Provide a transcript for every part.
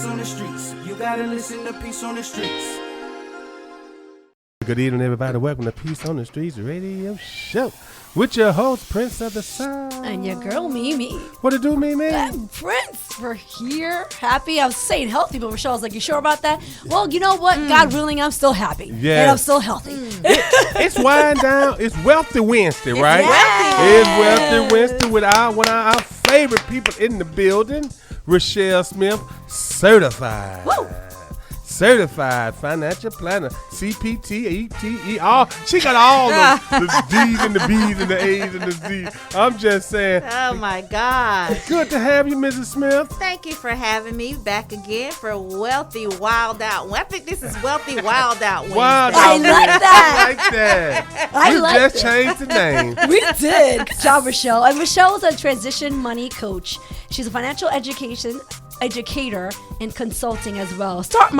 Peace on the Streets. You gotta listen to Peace on the Streets. Good evening, everybody. Welcome to Peace on the Streets radio show with your host, Prince of the South. And your girl, Mimi. What it do, Mimi? Prince, we're here, happy. I was saying healthy, but Reshell was like, you sure about that? Well, you know what? God willing, I'm still happy. Yeah. And I'm still healthy. It's wind down. It's Wealthy Wednesday, right? Yes. It's Wealthy Wednesday with one of our favorite people in the building, Reshell Smith, certified. Woo. Certified financial planner, CPT, ETE, all. She got all the D's and the B's and the A's and the Z's. I'm just saying. Oh, my God. Good to have you, Mrs. Smith. Thank you for having me back again for Wealthy Wild Out. I think this is Wealthy Wild Out Wednesday. Wild I Out like that. I like that. I You just changed the name. We did. Good job, Reshell. And Reshell is a transition money coach. She's a financial educator and consulting as well. Stock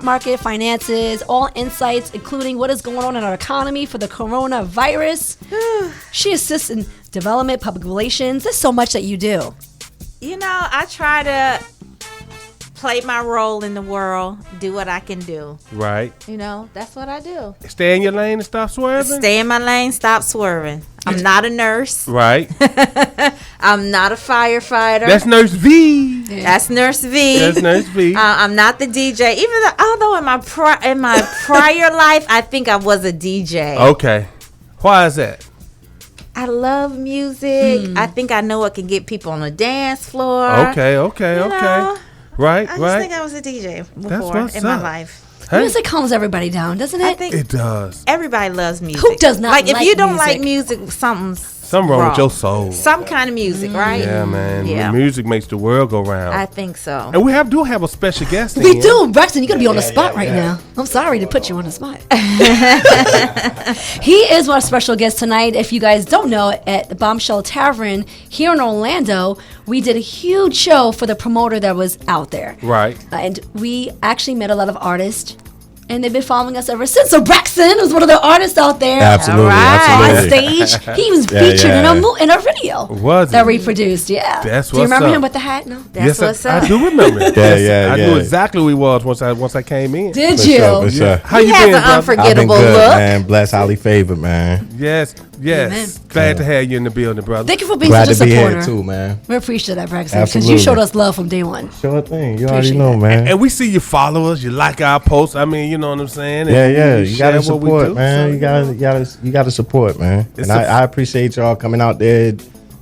market, finances, all insights, including what is going on in our economy for the coronavirus. She assists in development, public relations. There's so much that you do. You know, I try to play my role in the world, do what I can do. Right. You know, that's what I do. Stay in your lane and stop swerving. Stay in my lane, stop swerving. I'm not a nurse. Right. I'm not a firefighter. That's Nurse V. That's Nurse V. That's Nurse V. I'm not the DJ. Although in my prior life, I think I was a DJ. Okay. Why is that? I love music. I think I know what can get people on the dance floor. Okay. You know, Right. I just think I was a DJ before in my life. Hey. Music calms everybody down, doesn't it? I think It does. everybody loves music. Who does not like if like you don't music? like music, something's Something wrong with your soul. Some kind of music, right? Yeah, man. Yeah. Music makes the world go round. I think so. And we do have a special guest. We do. Braxton, you're going to be on the spot right now. I'm sorry to put you on the spot. He is our special guest tonight. If you guys don't know, at the Bombshell Tavern here in Orlando, we did a huge show for the promoter that was out there. Right. And we actually met a lot of artists. And they've been following us ever since. So Braxton was one of the artists out there. Absolutely, absolutely. On stage. He was featured in a video. Was that he? we produced, yeah. That's Do you what's remember up. him with the hat? No? That's what's up. I do remember it. Yeah. I knew exactly who he was once I came in. Did For you? sure, for sure. How He you has been, an brother? I've been unforgettable good, look. man. Blessed, highly favored, man. Yes. Amen. Glad to have you in the building, brother. Thank you for being Glad such a to be supporter. here too, man. We appreciate that, Braxton, because you Absolutely. showed us love from day one. Sure thing. You Appreciate already know, man. And we see you follow us. You like our posts. I mean, you know what I'm saying? Yeah. And You gotta share what we support, do, man. so, You gotta support, man. It's And I appreciate y'all coming out there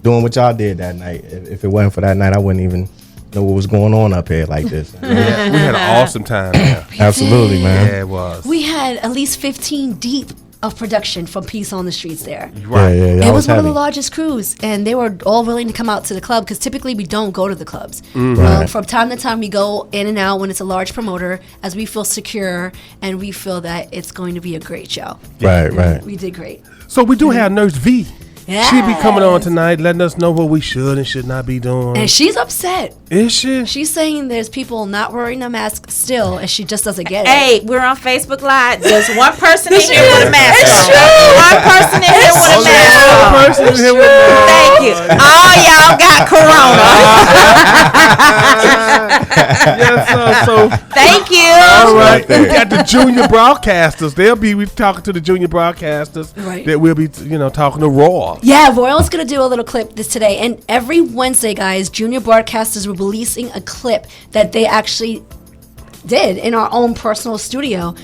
doing what y'all did that night. If it wasn't for that night, I wouldn't even know what was going on up here like this. Yeah, we had an awesome time there. Absolutely, man. Yeah, it was. We had at least 15 deep of production from Peace on the Streets there. Right. Yeah. It was one of heavy. the largest crews, and they were all willing to come out to the club because typically we don't go to the clubs. Right. From time to time, we go in and out when it's a large promoter, as we feel secure and we feel that it's going to be a great show. Right. We did great. So we do have Nurse V. Yes. She be coming on tonight, letting us know what we should and should not be doing. And she's upset. Is she? She's saying there's people not wearing a mask still, and she just doesn't get it. Hey, we're on Facebook Live. There's one person in here with a mask It's on. true. One person in here with a Only mask one on. person in here with a Thank you. All y'all got corona. Yes, so Thank you. all right. Right there. We got the junior broadcasters. We talking to the junior broadcasters. Right. That we'll be, talking to Raw. Yeah, Royal's going to do a little clip this today. And every Wednesday, guys, junior broadcasters were releasing a clip that they actually did in our own personal studio.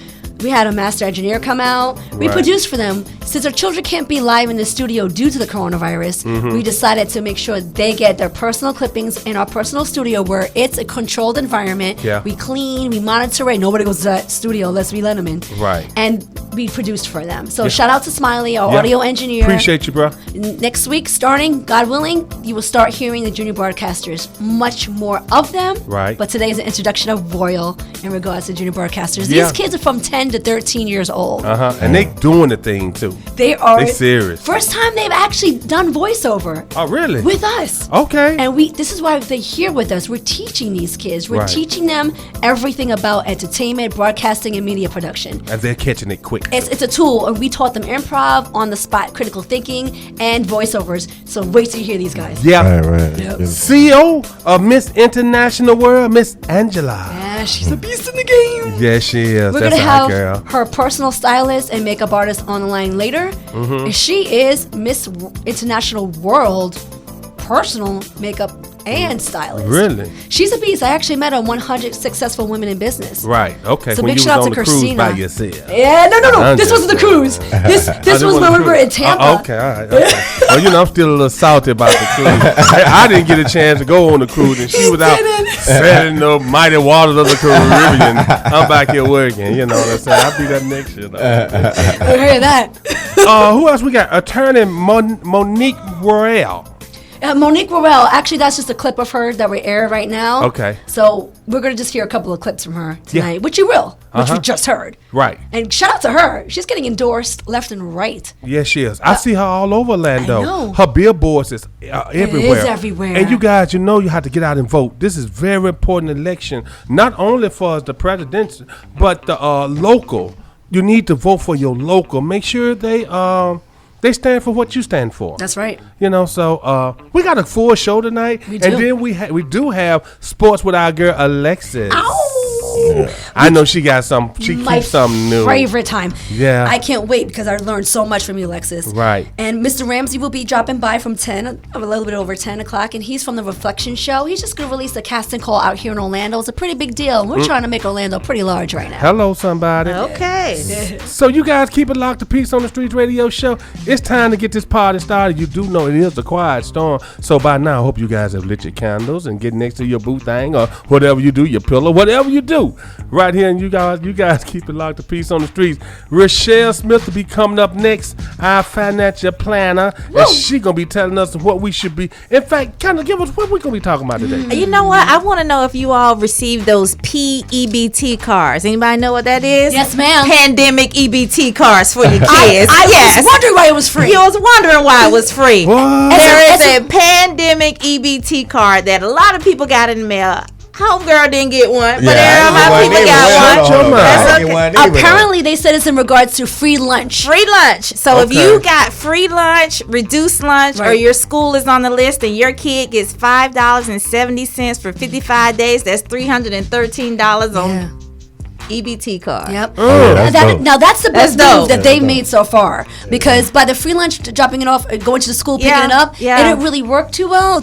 We had a master engineer come out. We Right. produced for them. Since our children can't be live in the studio due to the coronavirus, we decided to make sure they get their personal clippings in our personal studio where it's a controlled environment. Yeah. We clean, we monitor it. Nobody goes to that studio unless we let them in. Right. And we produced for them. So shout out to Smiley, our Yeah. audio engineer. Appreciate you, bro. Next week, starting, God willing, you will start hearing the junior broadcasters, much more of them. Right. But today is an introduction of Royal in regards to junior broadcasters. Yeah. These kids are from 10 to 13 years old. And they doing the thing too. They are They serious. First time they've actually done voiceover Oh, really? with us. Okay. And this is why they're here with us. We're teaching these kids. We're Right. teaching them everything about entertainment, broadcasting, and media production. And they're catching it quick. it's a tool, and we taught them improv, on the spot, critical thinking, and voiceovers. So wait till you hear these guys. Yeah. Right. Yep. CEO of Miss International World, Miss Angela. Yeah, she's a beast in the game. Yeah, she is. We're That's gonna a hot have girl. her personal stylist and makeup artist on the line later. And she is Miss International World personal makeup and stylist. Really? She's a beast. I actually met her 100 successful women in business. Right. Okay. So when big you shout was out on to the cruise Christina. by yourself. Yeah, no. I'm This wasn't the just- cruise. This was when we were in Tampa. Oh, okay, all right. Okay. Well, you know, I'm still a little salty about the cruise. I didn't get a chance to go on the cruise, and she was out sailing the mighty waters of the Caribbean. I'm back here working. You know what I'm saying? I'll be there next year. Though. I hear that. Who else we got? Attorney Monique Royale. Monique Rowell, actually, that's just a clip of her that we air right now. Okay. So we're going to just hear a couple of clips from her tonight, which you will, which we just heard. Right. And shout out to her. She's getting endorsed left and right. Yes, she is. I see her all over Orlando. I know. Her billboards is everywhere. is everywhere. And you guys, you know you have to get out and vote. This is very important election, not only for the president, but the local. You need to vote for your local. Make sure they stand for what you stand for. That's right. You know, so we got a full show tonight. We And do. then we do have sports with our girl Alexis. Ow! I know she got some. She My keeps something new. favorite time. Yeah. I can't wait because I learned so much from you, Alexis. Right. And Mr. Ramsey will be dropping by from 10, a little bit over 10 o'clock, and he's from the Reflection Show. He's just going to release a casting call out here in Orlando. It's a pretty big deal. We're trying to make Orlando pretty large right now. Hello, somebody. Okay. So you guys keep it locked to Peace on the Streets radio show. It's time to get this party started. You do know it is a quiet storm. So by now, I hope you guys have lit your candles and get next to your boo thing or whatever you do, your pillow, whatever you do. Right here, and you guys keep it locked to Peace on the Streets. Reshell Smith will be coming up next, our financial planner. And she going to be telling us what we should be. In fact, kind of give us what we're going to be talking about today. You know what? I want to know if you all received those PEBT cards. Anybody know what that is? Yes, ma'am. Pandemic EBT cards for your kids. I was wondering why it was free. You was wondering why it was free. What? There is a pandemic EBT card that a lot of people got in the mail. Homegirl didn't get one, but my people got one. That's okay. Apparently, they said it's in regards to free lunch. Free lunch. So if Okay. you got free lunch, reduced lunch, or Right. your school is on the list and your kid gets $5.70 for 55 days, that's $313 on EBT card. Yep. that's dope. Now that's the best That's dope. move that they've made so far, because by the free lunch, dropping it off, going to the school, picking it up, yeah. it didn't really work too long.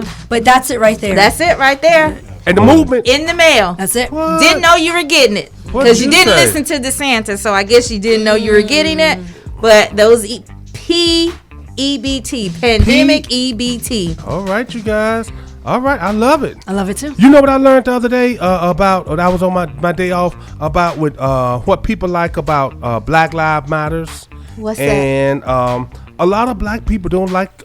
Yeah. But that's it right there. That's it right there. And the movement. In the mail. That's it. Didn't know you were getting it. What Because did you you didn't say? listen to DeSantis, so I guess you didn't know you were getting it. But those PEBT, pandemic EBT. All right, you guys. All right, I love it. I love it too. You know what I learned the other day about, when I was on my day off, about with what people like about Black Lives Matters. What's that? And a lot of black people don't like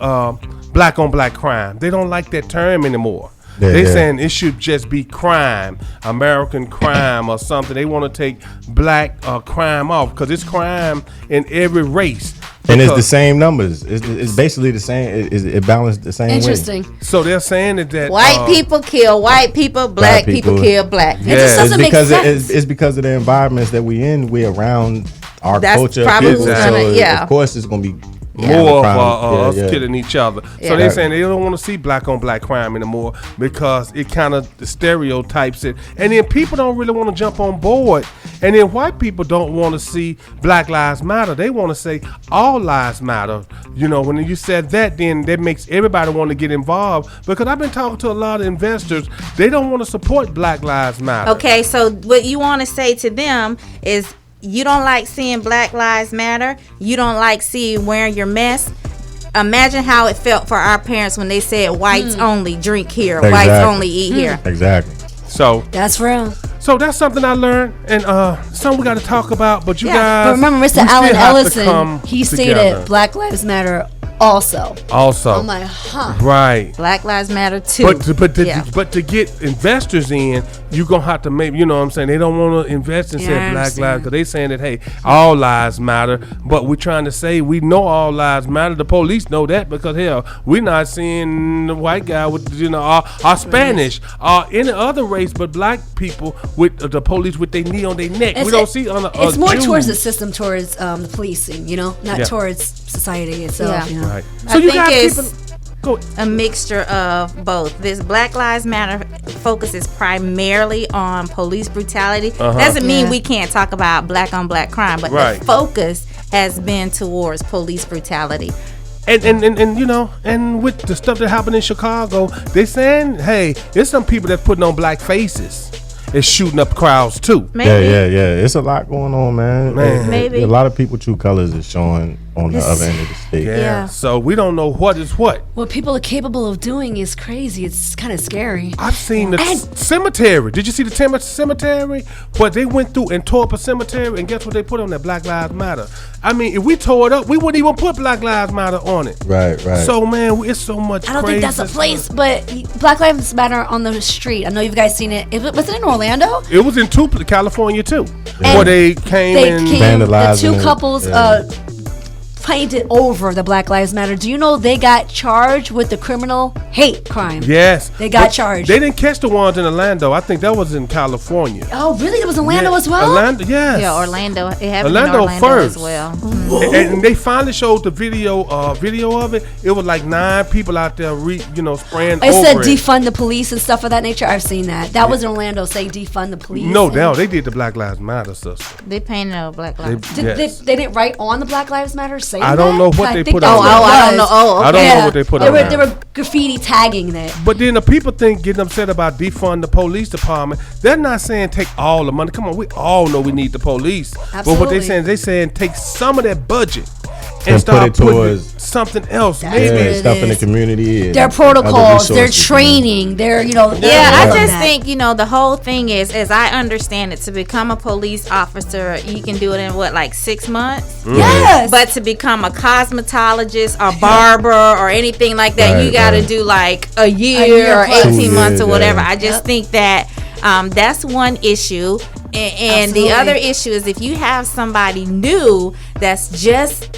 black on black crime. They don't like that term anymore. Yeah, They yeah. saying it should just be crime, American crime or something. They want to take black crime off because it's crime in every race. And it's the Because- same numbers. It's basically the same. It balanced the same way. Interesting. So they're saying that White people kill white people, black people people. kill black people. It just Yeah. doesn't make because sense. it's because of the environments that we in. We're around our That's culture, probably people, what's so gonna- yeah. of course it's gonna be more crime. of us Yeah. killing each other. Yeah. So they're saying they don't want to see black on black crime anymore because it kind of stereotypes it. And then people don't really want to jump on board. And then white people don't want to see Black Lives Matter. They want to say all lives matter. You know, when you said that, then that makes everybody want to get involved. Because I've been talking to a lot of investors. They don't want to support Black Lives Matter. Okay, so what you want to say to them is you don't like seeing Black Lives Matter. You don't like seeing wearing your mess. Imagine how it felt for our parents when they said whites only drink here, whites Exactly. only eat here. Exactly. So That's real. that's something I learned, and something we got to talk about. But you Yeah, guys, But remember, we Mr. still Alan have to Ellison, come he together. stated Black Lives Matter also. Also. I'm like, huh. Right. Black Lives Matter too. But to get investors in, you're going to have to maybe, you know what I'm saying, they don't want to invest in Yeah, I said Black understand. Lives, because they saying that, hey, all lives matter, but we're trying to say we know all lives matter. The police know that because, hell, we're not seeing the white guy with, you know, our Spanish, any other race but black people with the police with their knee on their neck. We don't see on it's more Jews. towards the system, towards the policing, you know, not Yeah. towards society itself. Yeah. You know? Right. I So you think got it's people. Go. a mixture of both. This Black Lives Matter focuses primarily on police brutality. Doesn't mean we can't talk about black on black crime, but Right. the focus has been towards police brutality. And you know, and with the stuff that happened in Chicago, they saying, hey, there's some people that's putting on black faces and shooting up crowds too. Maybe. Yeah. It's a lot going on, man. Maybe. A lot of people true colors is showing on the other end of the state. Yeah. So we don't know what is what. What people are capable of doing is crazy. It's kind of scary. I've seen the cemetery. Did you see the cemetery? But they went through and tore up a cemetery, and guess what they put on there? Black Lives Matter. I mean, if we tore it up, we wouldn't even put Black Lives Matter on it. Right. So, man, it's so much I don't think that's a place, but Black Lives Matter on the street. I know you guys seen it. Was it in Orlando? It was in California, too. And Where they came and... the vandalizing two it. couples painted over the Black Lives Matter. Do you know they got charged with the criminal hate crime? Yes. They got But charged. They didn't catch the ones in Orlando. I think that was in California. Oh, really? It was Orlando Yeah, as well? Orlando, yes. Yeah, Orlando. It happened Orlando in Orlando first. as well. And they finally showed the video of it. It was like 9 people out there, spraying It over said it. defund the police and stuff of that nature. I've seen that. That was in Orlando. Say defund the police. No, they did the Black Lives Matter, sister. They painted a Black Lives. They didn't write on the Black Lives Matter saying I don't that? know what I they think put that's on what there. it I don't was. know. Oh, okay. I don't know what they put on They there. were graffiti tagging that. But then the people getting upset about defund the police department. They're not saying take all the money. Come on, we all know we need the police. But what Absolutely. they saying take some of that budget and And start put it putting towards- something else. That's Maybe what it stuff in the is. community. And Their protocols, other their resources, training, their Yeah, I all of just that. think, the whole thing is, as I understand it, to become a police officer, you can do it in like 6 months? Yes. But to become a cosmetologist or barber or anything like that, you Right, got to right. do like a year year or plus. 18 months or 2 years, whatever. yeah. I just think that that's one issue. And Absolutely. the other issue is if you have somebody new that's just,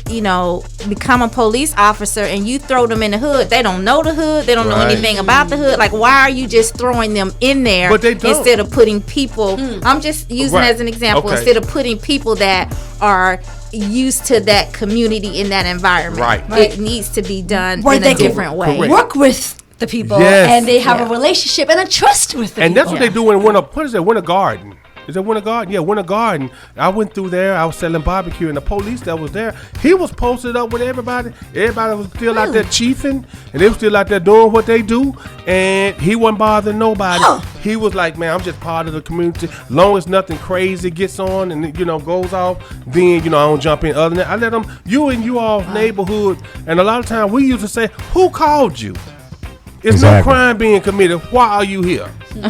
become a police officer and you throw them in the hood, they don't know the hood, they don't know Right. anything about the hood. Like, why are you just throwing them in there But they don't. instead of putting people? I'm just using Right. as an example, Okay. instead of putting people that are used to that community in that environment. Right. It needs to be done Where in they a can different way. Correct. work with the people Yes. and they have Yeah. a relationship and a trust with the And people. that's what they do in Winter Garden. Is it Winter Garden? Yeah, Winter Garden. I went through there. I was selling barbecue, and the police that was there, he was posted up with everybody. Everybody was still out there chiefing, and they were still out there doing what they do, and he wasn't bothering nobody. He was like, man, I'm just part of the community. Long as nothing crazy gets on and, goes off, then, I don't jump in. Other than that, I let them, you in you all's neighborhood, and a lot of times we used to say, who called you? It's no Exactly. crime being committed. Why are you here?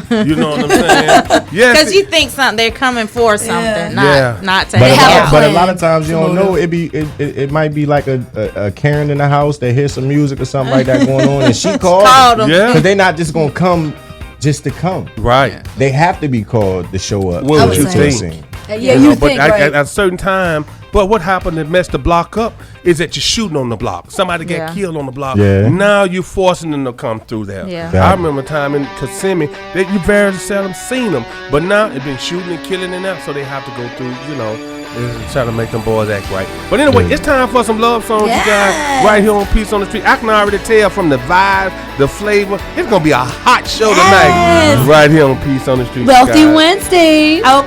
You know what I'm saying? Yes. Because you think they're coming for something, Yeah. not to But, help. have but a plan. lot of times you don't know. It might be like a Karen in the house that hears some music or something like that going on, and she called Called them. them. Yeah. Because they're not just gonna come just to come. Right. They have to be called to show up. What I would would you say. think? Yeah, You know, you but think, at, right? at a certain time, but what happened that messed the block up is that you're shooting on the block. Somebody Yeah. got killed on the block. Yeah. Now you're forcing them to come through there. Yeah. Yeah. I remember a time in Kissimmee that you very seldom seen them, but now they've been shooting and killing and that, so they have to go through, trying to make them boys act right. But anyway, it's time for some love songs, you guys, Yes. right here on Peace on the Street. I can already tell from the vibe, the flavor, it's gonna be a hot show tonight, right here on Peace on the Street. Wealthy guys. Wednesday. Oh,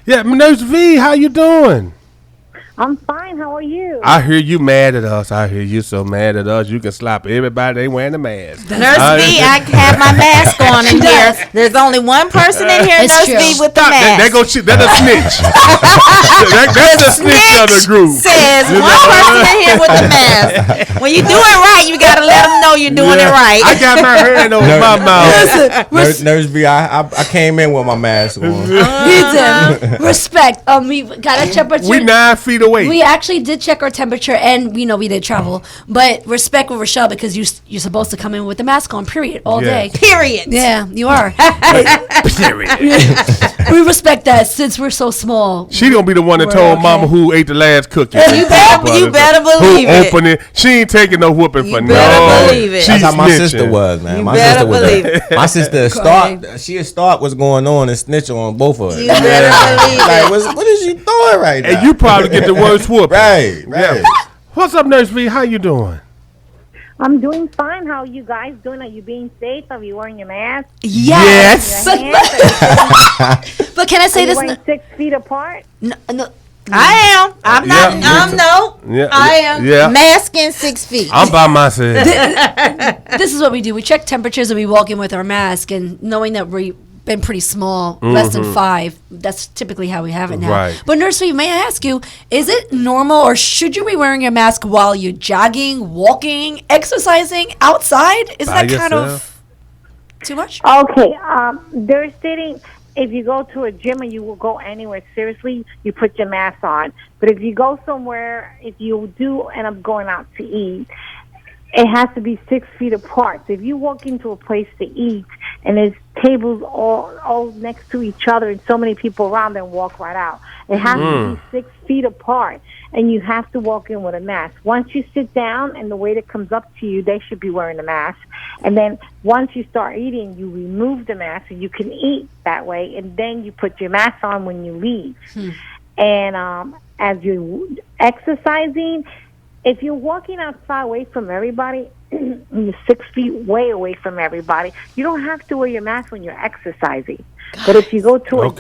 Yeah, Nurse V, how you doing? I'm fine. How are you? I hear you mad at us. I hear you so mad at us. You can slap everybody. They wearing the mask. Nurse V, I have my mask on in here. There's only one person in here, It's Nurse true. V, with the Stop. mask. They go shit. That's a snitch. That's a snitch of the group. Says You one know? person in here with the mask. When you do it right, you gotta let them know you're doing it right. I got my hand over my mouth. Nurse V, I came in with my mask on. He did. Respect. We got a temperature. We 9 feet away. We actually actually did check our temperature, and we know we did travel. But respect with Reshell, because you're supposed to come in with the mask on, period, all day. Period. Yeah, you are. Period. We respect that since we're so small. She gonna be the one that We're told okay. Mama who ate the last cookie. You better believe who it. opened it. She ain't taking no whooping for no. better believe it. She's That's how my snitching. sister was, man. You My better sister was believe my sister start. She'd start what's going on and snitch on both of us. You better believe Like, it. what is she doing right now? And you probably get the worst whooping. right. Yeah. What's up, Nurse V? How you doing? I'm doing fine. How are you guys doing? Are you being safe? Are you wearing your mask? Yes. Your hands? But can I say Are you this? wearing 6 feet apart? No, I am. I'm not. Yeah. No. Yeah. I am. Yeah. Masking 6 feet. I'm by myself. this is what we do. We check temperatures and we walk in with our mask, and knowing that we've been pretty small, less than 5. That's typically how we have it now. Right. But Nurse V, may I ask you, is it normal, or should you be wearing your mask while you're jogging, walking, exercising outside? Is By that kind of yourself? Oh, too much? Okay. They're stating if you go to a gym or you will go anywhere, seriously, you put your mask on. But if you go somewhere, if you do end up going out to eat, it has to be 6 feet apart. So if you walk into a place to eat and there's tables all next to each other and so many people around, then walk right out. It has to be 6 feet apart, and you have to walk in with a mask. Once you sit down and the waiter comes up to you, they should be wearing a mask. And then once you start eating, you remove the mask so you can eat that way, and then you put your mask on when you leave. And as you're exercising, if you're walking outside away from everybody, you're 6 feet way away from everybody, you don't have to wear your mask when you're exercising. But if you go to a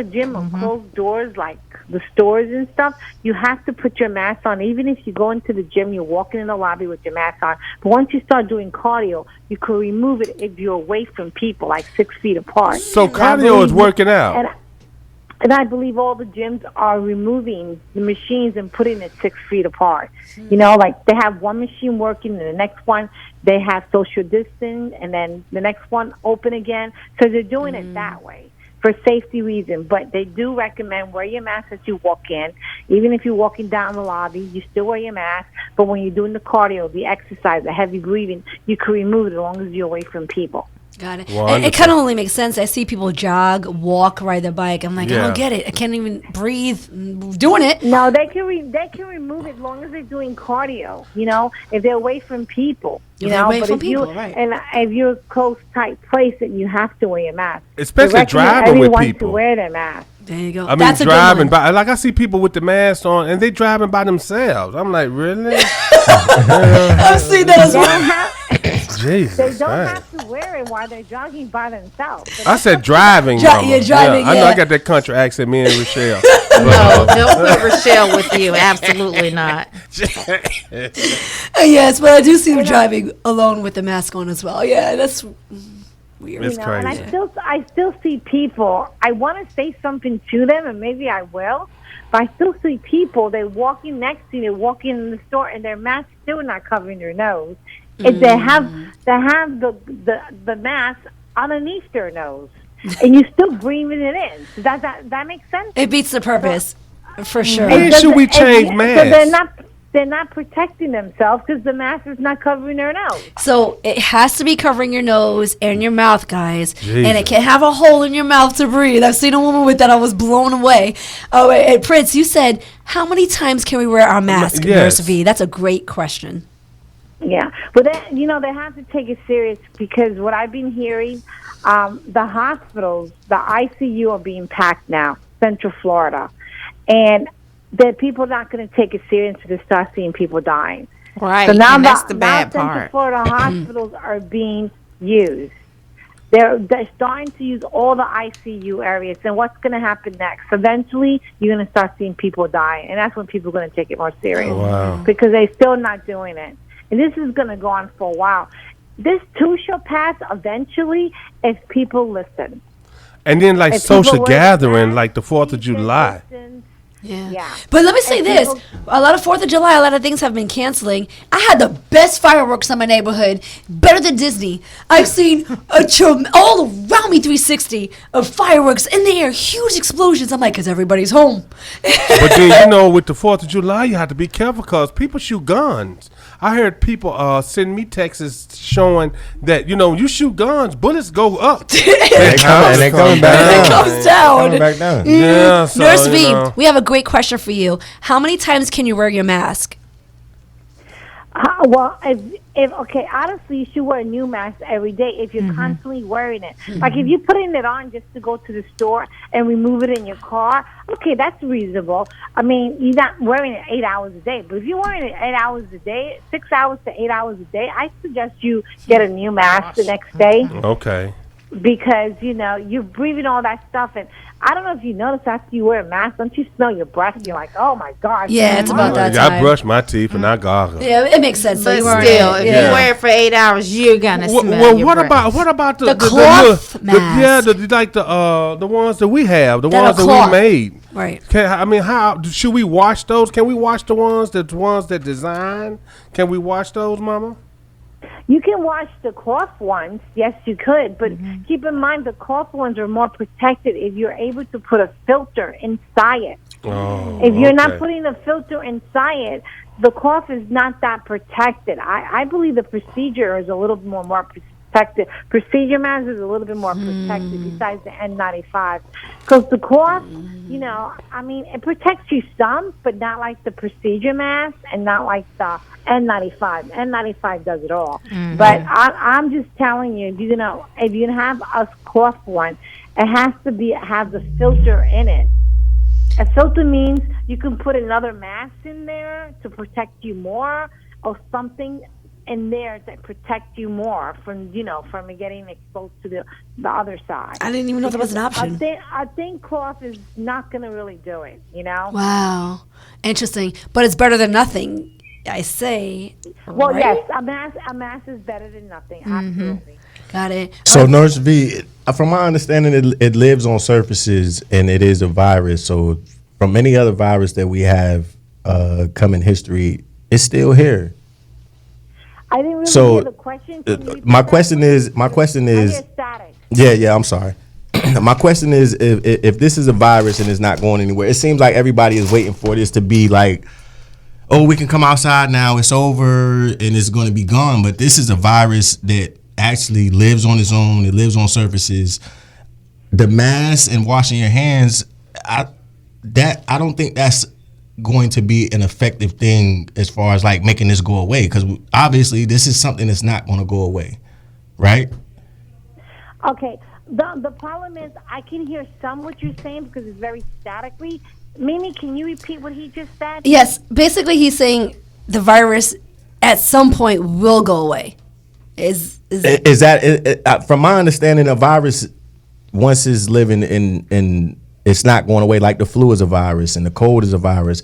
gym, or closed doors like the stores and stuff, you have to put your mask on. Even if you go into the gym, you're walking in the lobby with your mask on. But once you start doing cardio, you can remove it if you're away from people, like 6 feet apart. So And I cardio is believe- working out. And I believe all the gyms are removing the machines and putting it 6 feet apart. You know, like they have one machine working, and the next one they have social distance, and then the next one open again. So they're doing it that way for safety reasons. But they do recommend wear your mask as you walk in. Even if you're walking down the lobby, you still wear your mask. But when you're doing the cardio, the exercise, the heavy breathing, you can remove it as long as you're away from people. Got it. Wonderful. It kind of only makes sense. I see people jog, walk, ride their bike. I'm like, I Yeah. don't get it. I can't even breathe doing it. No, they can remove it as long as they're doing cardio. You know, if they're away from people. You If they're know, away but from if you people, right. and if you're a close tight place, then you have to wear your mask. Especially They recommend driving with everyone people. to wear their mask. There you go. I mean, That's a driving good one. by, like I see people with the mask on, and they driving by themselves. I'm like, really? I've seen that as They well. don't have, Jesus. they don't Christ. have to wear it while they're jogging by themselves. But I said driving. Dri- mama. yeah, driving, I know I yeah. got that country accent, me and Reshell. No, don't put Reshell with you. Absolutely not. Yes, but I do see them driving alone with the mask on as well. Yeah, that's weird. It's you know, and crazy. I still see people. I want to say something to them, and maybe I will. But I still see people. They're walking next to you. They're walking in the store, and their mask still not covering their nose. If they have the mask underneath their nose, and you're still breathing it in. Does that make sense? It beats the purpose, for sure. When should we change So masks? they're not protecting themselves because the mask is not covering their nose. So it has to be covering your nose and your mouth, guys. And it Jesus. can't have a hole in your mouth to breathe. I've seen a woman with that. I was blown away. Oh, and Prince, you said, how many times can we wear our mask, Yes. Nurse V? That's a great question. Yeah, but they have to take it serious because what I've been hearing, the hospitals, the ICU are being packed now, Central Florida, and the people are not going to take it serious until they start seeing people dying. Right. So now and that's the bad Central part. Florida hospitals are being used. They're starting to use all the ICU areas, and what's going to happen next? Eventually, you're going to start seeing people dying, and that's when people are going to take it more serious. Wow. Because they're still not doing it. And this is going to go on for a while. This too shall pass eventually if people listen. And then like If social people wear gathering, masks, like the 4th of July. distance. Yeah. Yeah. But let me say And this. people- A lot of 4th of July, a lot of things have been canceling. I had the best fireworks in my neighborhood, better than Disney. I've seen all around tell me 360 of fireworks in the air, huge explosions. I'm like, because everybody's home. But then, with the 4th of July, you have to be careful because people shoot guns. I heard people send me texts showing that, you shoot guns, bullets go up. They coming back It down. comes down. Coming back down. Yeah, so, Nurse V, we have a great question for you. How many times can you wear your mask? Well, okay, honestly, you should wear a new mask every day if you're constantly wearing it. Like if you're putting it on just to go to the store and remove it in your car, okay, that's reasonable. I mean, you're not wearing it 8 hours a day, but if you're wearing it 8 hours a day, 6 hours to 8 hours a day, I suggest you get a new mask the next day. Okay. Because, you're breathing all that stuff. And I don't know if you notice after you wear a mask, don't you smell your breath? You're like, oh, my God. Yeah, it's about that time. I brush my teeth and I gargle. Yeah, it makes sense. But So you still, if you wear it for 8 hours, you're gonna smell your what breath. about The cloth mask? the ones that we have, the That ones are that cloth. we made. Right. How should we wash those? Can we wash the ones that design? Can we wash those, Mama? You can wash the cloth ones. Yes, you could. But keep in mind, the cloth ones are more protected if you're able to put a filter inside it. Oh, If you're not okay. putting a filter inside it, the cloth is not that protected. I believe the procedure is a little bit more protected. Procedure mask is a little bit more protected besides the N95. Because the cloth, it protects you some, but not like the procedure mask and not like the N95. N95 does it all. But I'm just telling you, if you're gonna have a cloth one, it has to have the filter in it. A filter means you can put another mask in there to protect you more, or something in there that protect you more from getting exposed to the other side. I didn't even know that was an option. I think cloth is not going to really do it. Wow. Interesting. But it's better than nothing, I say. Well, right? yes, a mask is better than nothing. Absolutely. Got it. So, Nurse V, from my understanding, it lives on surfaces and it is a virus. So, from any other virus that we have come in history, it's still here. I didn't really So, hear the question. Can you repeat my that? question is, I hear static. yeah, I'm sorry. My question is, if this is a virus and it's not going anywhere, it seems like everybody is waiting for this to be like, oh, we can come outside now, it's over, and it's going to be gone. But this is a virus that actually lives on its own. It lives on surfaces. The mask and washing your hands, I don't think that's going to be an effective thing as far as like making this go away, because obviously this is something that's not going to go away, right? Okay. The problem is I can hear some what you're saying because it's very statically. Mimi, can you repeat what he just said? Yes. Basically, he's saying the virus at some point will go away. Is that from my understanding, a virus once it's living in it's not going away. Like the flu is a virus and the cold is a virus.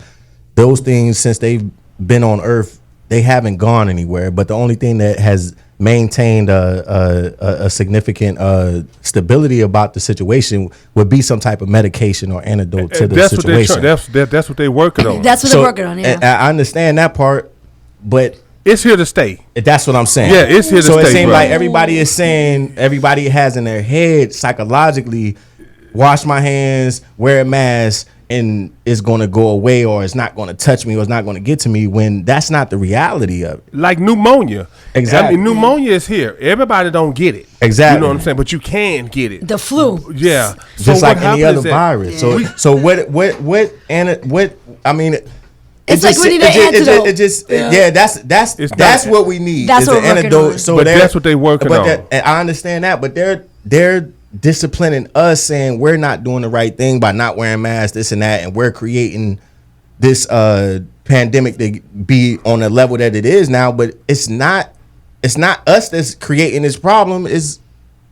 Those things, since they've been on Earth, they haven't gone anywhere. But the only thing that has maintained a significant stability about the situation would be some type of medication or antidote to the situation. That's what they're working on. That's what they're working on, yeah. I understand that part, but It's here to stay. that's what I'm saying. Yeah, it's here to So it stay, seems bro. like everybody is saying, everybody has in their head psychologically, wash my hands, wear a mask, and it's going to go away, or it's not going to touch me, or it's not going to get to me, when that's not the reality of it. Like pneumonia. Exactly. I mean, pneumonia is here. Everybody don't get it. Exactly. You know what I'm saying? But you can get it. the flu. Yeah. Just like any other happens is that- virus. Yeah. So what I mean, It's like we need an antidote. That's what we need. That's is what an we're working antidote. on. So But that's what they working on. And I understand that, but they're disciplining us, saying we're not doing the right thing by not wearing masks, this and that, and we're creating this pandemic to be on the level that it is now. But it's not us that's creating this problem. It's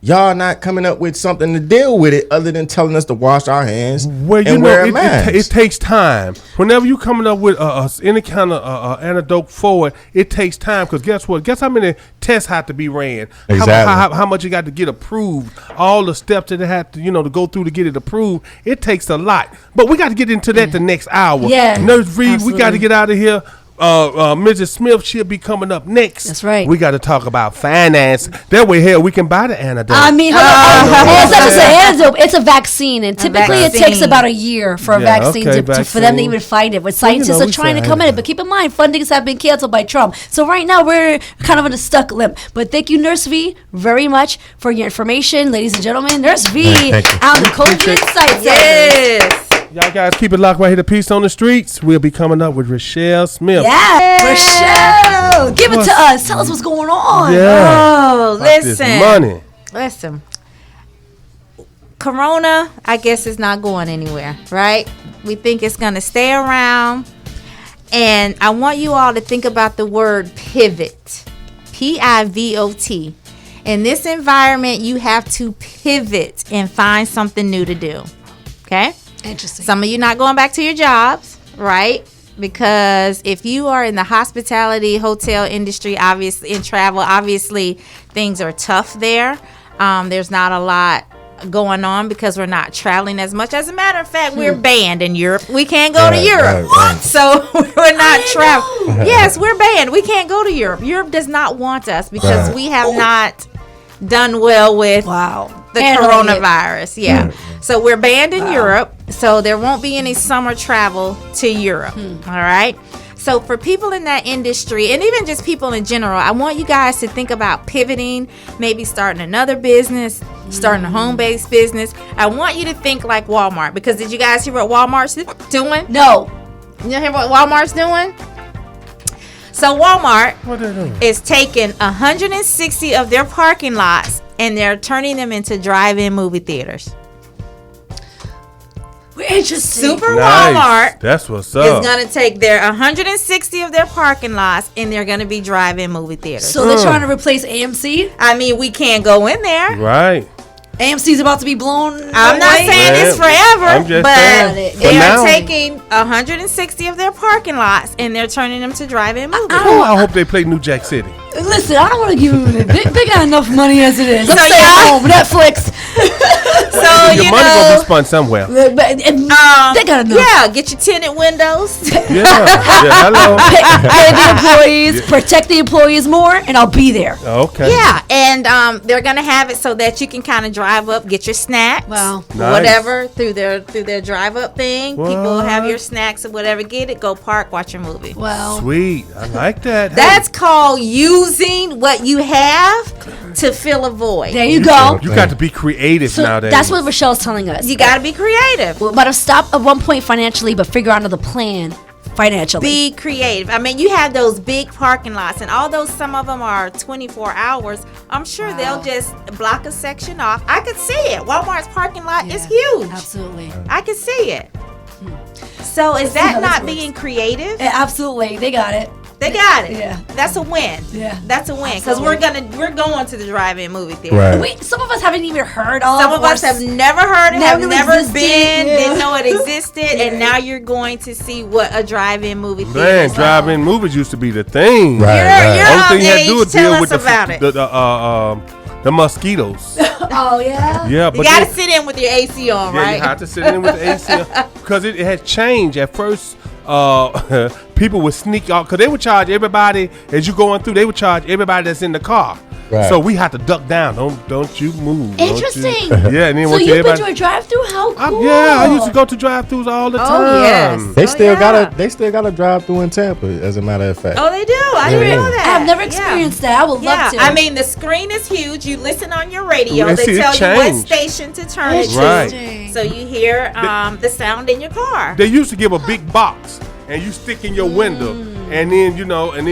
y'all not coming up with something to deal with it other than telling us to wash our hands Well, you and know, wear a mask. it takes time. Whenever you coming up with any kind of antidote for it, it takes time. Because guess what? Guess how many tests have to be ran? Exactly. How much you got to get approved? All the steps that it had to, to go through to get it approved. It takes a lot. But we got to get into that the next hour. Yeah, Nurse Reed, we got to absolutely. get out of here. Mrs. Smith, she'll be coming up next. That's right. We got to talk about finance. That way, hell, we can buy the antidote. I mean, it's not just an antidote; it's a vaccine, and typically it takes vaccine. about a year for a vaccine, for them to even find it. But scientists are trying to come in it. But keep in mind, fundings have been canceled by Trump, so right now we're kind of in a stuck limp. But thank you, Nurse V, very much for your information, ladies and gentlemen. Nurse V on the COVID Insights. Yes. Y'all guys keep it locked right here to Peace on the Streets. We'll be coming up with Reshell Smith. Yeah, Reshell, give it to us. Tell us what's going on. Yeah. Oh, About this money. Listen. Corona, I guess, is not going anywhere, right? We think it's going to stay around. And I want you all to think about the word pivot. P-I-V-O-T. In this environment, you have to pivot and find something new to do. Okay? Interesting. Some of you not going back to your jobs, right? Because if you are in the hospitality, hotel industry, obviously in travel, obviously things are tough there. There's not a lot going on because we're not traveling as much. As a matter of fact, we're banned in Europe. We can't go to Europe. Right. So we're not traveling. Yes, we're banned. We can't go to Europe. Europe does not want us because we have not done well with the coronavirus. Yeah. So we're banned in Europe. So there won't be any summer travel to Europe. All right. So for people in that industry, and even just people in general, I want you guys to think about pivoting, maybe starting another business, starting a home-based business. I want you to think like Walmart, because did you guys hear what Walmart's doing? No. You hear what Walmart's doing? So Walmart is taking 160 of their parking lots and they're turning them into drive-in movie theaters. Interesting. Super Nice. Walmart That's what's is up. going to take their 160 of their parking lots and they're going to be drive-in movie theaters. So they're trying to replace AMC? I mean, we can't go in there. Right. AMC's about to be blown I'm not saying it's forever, I'm just but saying. they But are now- taking 160 of their parking lots and they're turning them to drive-in movies. Oh, I hope they play New Jack City. Listen, I don't want to give them they got enough money as it is. So, Let's stay yeah. at home. Netflix. So, Your you money gonna know, be spent somewhere. They got enough. yeah, get your tinted windows. Yeah. Hello. Pay the employees, protect the employees more, and I'll be there. Okay. Yeah, and they're gonna have it so that you can kind of drive up, get your snacks, Wow. Nice. whatever through their drive up thing. People What? have your snacks or whatever. Get it, go park, watch your movie. Wow. Sweet. I like that. That's called using what you have to fill a void. There you go. You got to be creative So nowadays. that's what Rochelle's telling us. You gotta be creative. But to stop at one point financially, but figure out another plan financially. Be creative. I mean, you have those big parking lots, and although some of them are 24 hours, I'm sure they'll just block a section off. I could see it. Walmart's parking lot is huge. Absolutely. I can see it. So is how that this not works. being creative? Yeah, absolutely. They got it. They got it. Yeah. That's a win. Yeah. That's a win because we're going to the drive-in movie theater. Right. Wait, some of us haven't even heard of. Some of us have never heard it, Never have never existed, been, yeah. didn't know it existed, and now you're going to see what a drive-in movie theater Man, is. drive-in movies used to be the thing. Right. You're Only of thing you had to do age. was Tell deal us with about it. the mosquitoes. Oh, yeah? Yeah, You but got to then- sit in with your AC on, yeah, right? you have to sit in with the AC because it had changed. At first, people would sneak out because they would charge everybody as you going through. They would charge everybody that's in the car. Right. So we had to duck down. Don't you move. Don't you- Interesting. Yeah, and then So once you've been everybody. to a drive-through? How cool. Yeah, I used to go to drive-throughs all the time. yes. They Oh, still yeah. they still got a drive through in Tampa, as a matter of fact. Oh, they do. I didn't know that. I've never Yeah. experienced that. I would Yeah, love to. I mean the screen is huge. You listen on your radio. And They see, it tell you what changed. station to turn it Right. to, so you hear the sound in your car. They used to give a big box and you stick in your window and then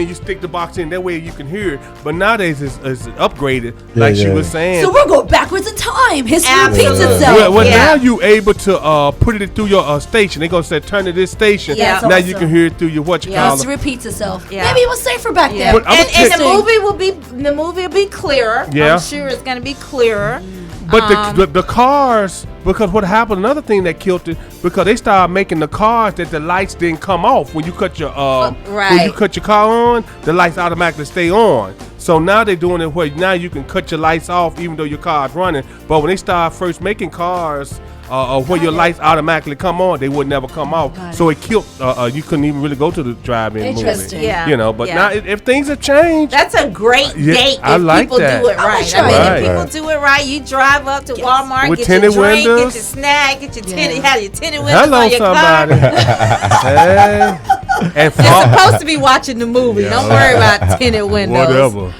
you stick the box in that way you can hear it. But nowadays it's upgraded, like she yeah. was saying. so we're going backwards in time. History repeats Absolutely. itself. Well, Yeah. now you able to put it through your station. They gonna say turn to this station. Yeah. Now That's you awesome. can hear it through your History repeats itself. Yeah. Maybe it was safer back Yeah. then. But I'm And the Interesting. movie will be clearer. Yeah. I'm sure it's gonna be clearer. But the cars, Because what happened, another thing that killed it, because they started making the cars that the lights didn't come off when you cut your when you cut your car on, the lights automatically stay on. So now they're doing it where now you can cut your lights off even though your car's running. But when they started first making cars where your lights automatically come on, they would never come off. So it killed. You couldn't even really go to the drive-in movie. Interesting. Yeah. You know, but now if things have changed, that's a great date I if like people that. do it right. I mean, if people do it right, you drive up to Walmart, with get your tinted drink, windows. get your snack, get your tinted, have your tinted windows hello on your somebody. car. Hey. And You're supposed to be watching the movie. Don't worry about tinted windows. Whatever.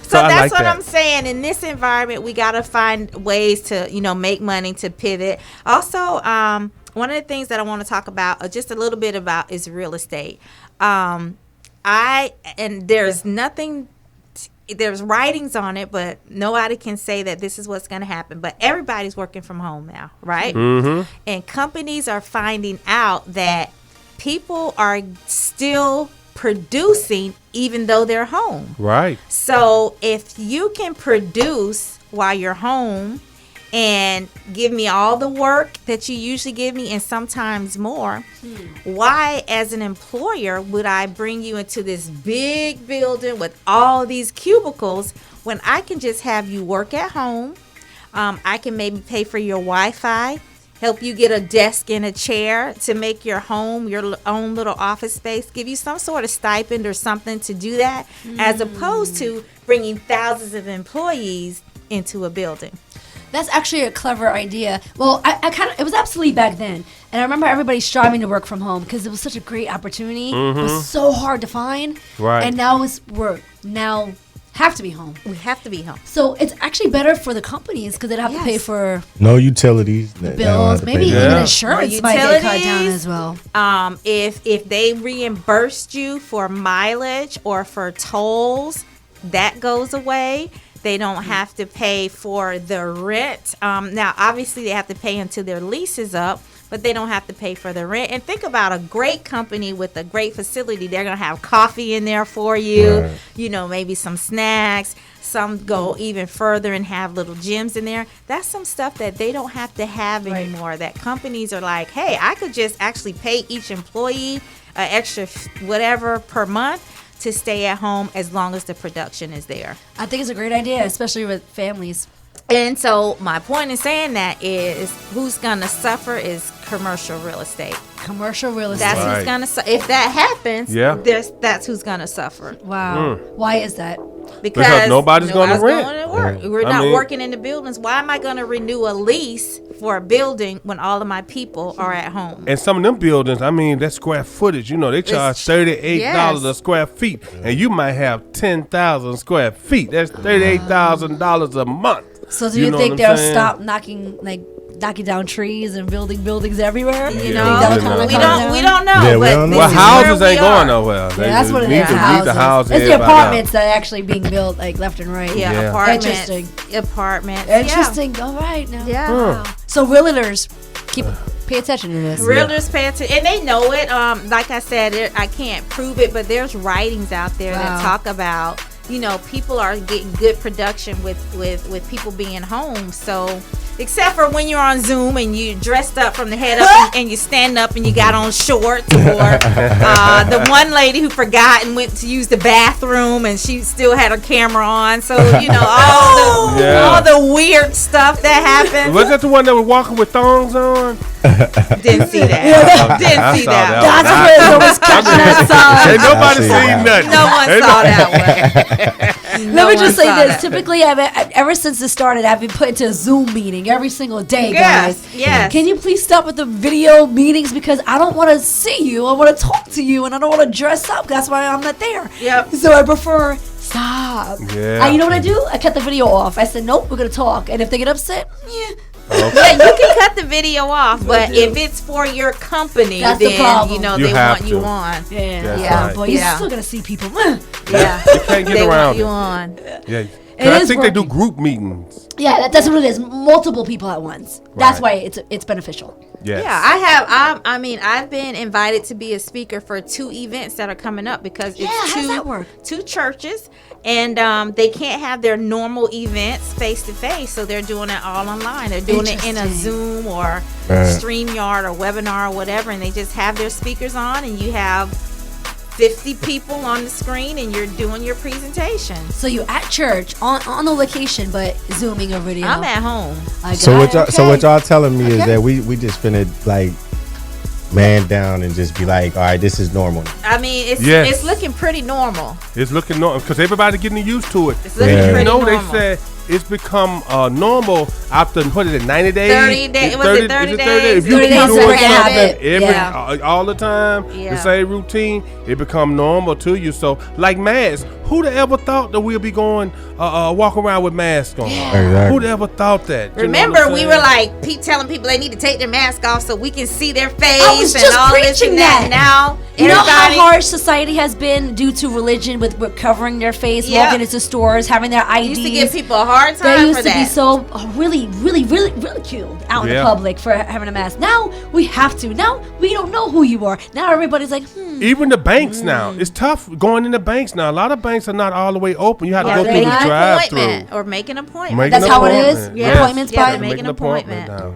So I that's like what that. I'm saying. In this environment, we got to find ways to, make money, to pivot. Also, one of the things that I want to talk about, just a little bit about, is real estate. There's writings on it, but nobody can say that this is what's going to happen. But everybody's working from home now, right? Mm-hmm. And companies are finding out that people are still producing even though they're home. Right. So if you can produce while you're home and give me all the work that you usually give me and sometimes more, why as an employer would I bring you into this big building with all these cubicles when I can just have you work at home? I can maybe pay for your Wi-Fi, help you get a desk and a chair to make your home your own little office space, give you some sort of stipend or something to do that, as opposed to bringing thousands of employees into a building. That's actually a clever idea. Well, it was obsolete back then. And I remember everybody striving to work from home because it was such a great opportunity. It was so hard to find. Right. And now we're have to be home. We have to be home. So it's actually better for the companies because they don't have to pay for No utilities. bills. Maybe even insurance might get cut down as well. If they reimbursed you for mileage or for tolls, that goes away. They don't have to pay for the rent. Now, obviously, they have to pay until their lease is up, but they don't have to pay for the rent. And think about a great company with a great facility. They're going to have coffee in there for you, maybe some snacks. Some go even further and have little gyms in there. That's some stuff that they don't have to have anymore. That companies are like, hey, I could just actually pay each employee an extra whatever per month to stay at home as long as the production is there. I think it's a great idea, especially with families. And so my point in saying that is who's going to suffer is commercial real estate. Commercial real estate. That's who's going to suffer. If that happens, that's who's going to suffer. Wow. Why is that? Because nobody's going to rent. Work. We're not working in the buildings. Why am I going to renew a lease for a building when all of my people are at home? And some of them buildings, that square footage, they charge $38 a square feet, and you might have 10,000 square feet. That's $38,000 a month. So do you think they'll stop knocking down trees and building buildings everywhere? We don't know. Yeah, we don't know. Well, houses ain't going nowhere. That's what it need is. to leave the house. It's the apartments that are actually being built left and right. Yeah, apartments. Interesting. All right now. Yeah. Wow. So realtors, pay attention to this. Realtors pay attention, and they know it. Like I said, I can't prove it, but there's writings out there that talk about, people are getting good production with people being home. So, except for when you're on Zoom and you dressed up from the head up and you stand up and you got on shorts, or the one lady who forgot and went to use the bathroom and she still had her camera on. So, all the weird stuff that happens. Was that the one that was walking with thongs on? Didn't see that. Didn't see that. That's what was catching that song. Ain't nobody seen nothing. No one saw that one. Let me just say this. Typically, ever since this started, I've been put into a Zoom meeting every single day, guys. Yes. Can you please stop with the video meetings because I don't want to see you. I want to talk to you, and I don't want to dress up. That's why I'm not there. Yep. So I prefer stop. Yeah. You know what I do? I cut the video off. I said, nope, we're gonna talk. And if they get upset, Yeah, you can cut the video off, but if it's for your company, that's the then problem. You they have want you to. on. Right. But you're still gonna see people. Yeah, You can't get they around want you it. on. Yeah. It I is think they do working. group meetings. Yeah, that's what it is. Multiple people at once. That's why it's beneficial. Yes. Yeah, I've been invited to be a speaker for 2 events that are coming up because How does that work? 2 churches, And they can't have their normal events face to face, so they're doing it all online. They're doing it in a Zoom or StreamYard or webinar or whatever, and they just have their speakers on, and you have 50 people on the screen, and you're doing your presentation. So you at church on the location, but zooming a video. I'm at home. So what y'all telling me is that we just finna like man down and just be like, all right, this is normal. I mean, it's looking pretty normal. It's looking normal because everybody getting used to it. It's looking pretty normal. They said it's become normal after 90 days. 30 days. Was it 30 days? If you 30 keep days doing of something all the time, Yeah. the same routine, it become normal to you. So like masks, who'd have ever thought that we'll be going walk around with masks on? Exactly. Who'd ever thought that? You know Remember, what I'm we saying? were like telling people they need to take their mask off so we can see their face I was and just all this preaching and that. Now, You know how everybody- harsh society has been due to religion with covering their face, Yeah. walking into stores, having their IDs. used to give people a hard They time used for to be that. so really ridiculed out in the Yeah. public for having a mask. Now we have to. Now we don't know who you are. Now everybody's like, Even the banks now, it's tough going in the banks now. A lot of banks are not all the way open. You have to go through make the an drive-through. appointment or make an appointment. Make That's an how it is? appointment. Yeah. Yes. Appointments Yeah, by- to make an appointment. now.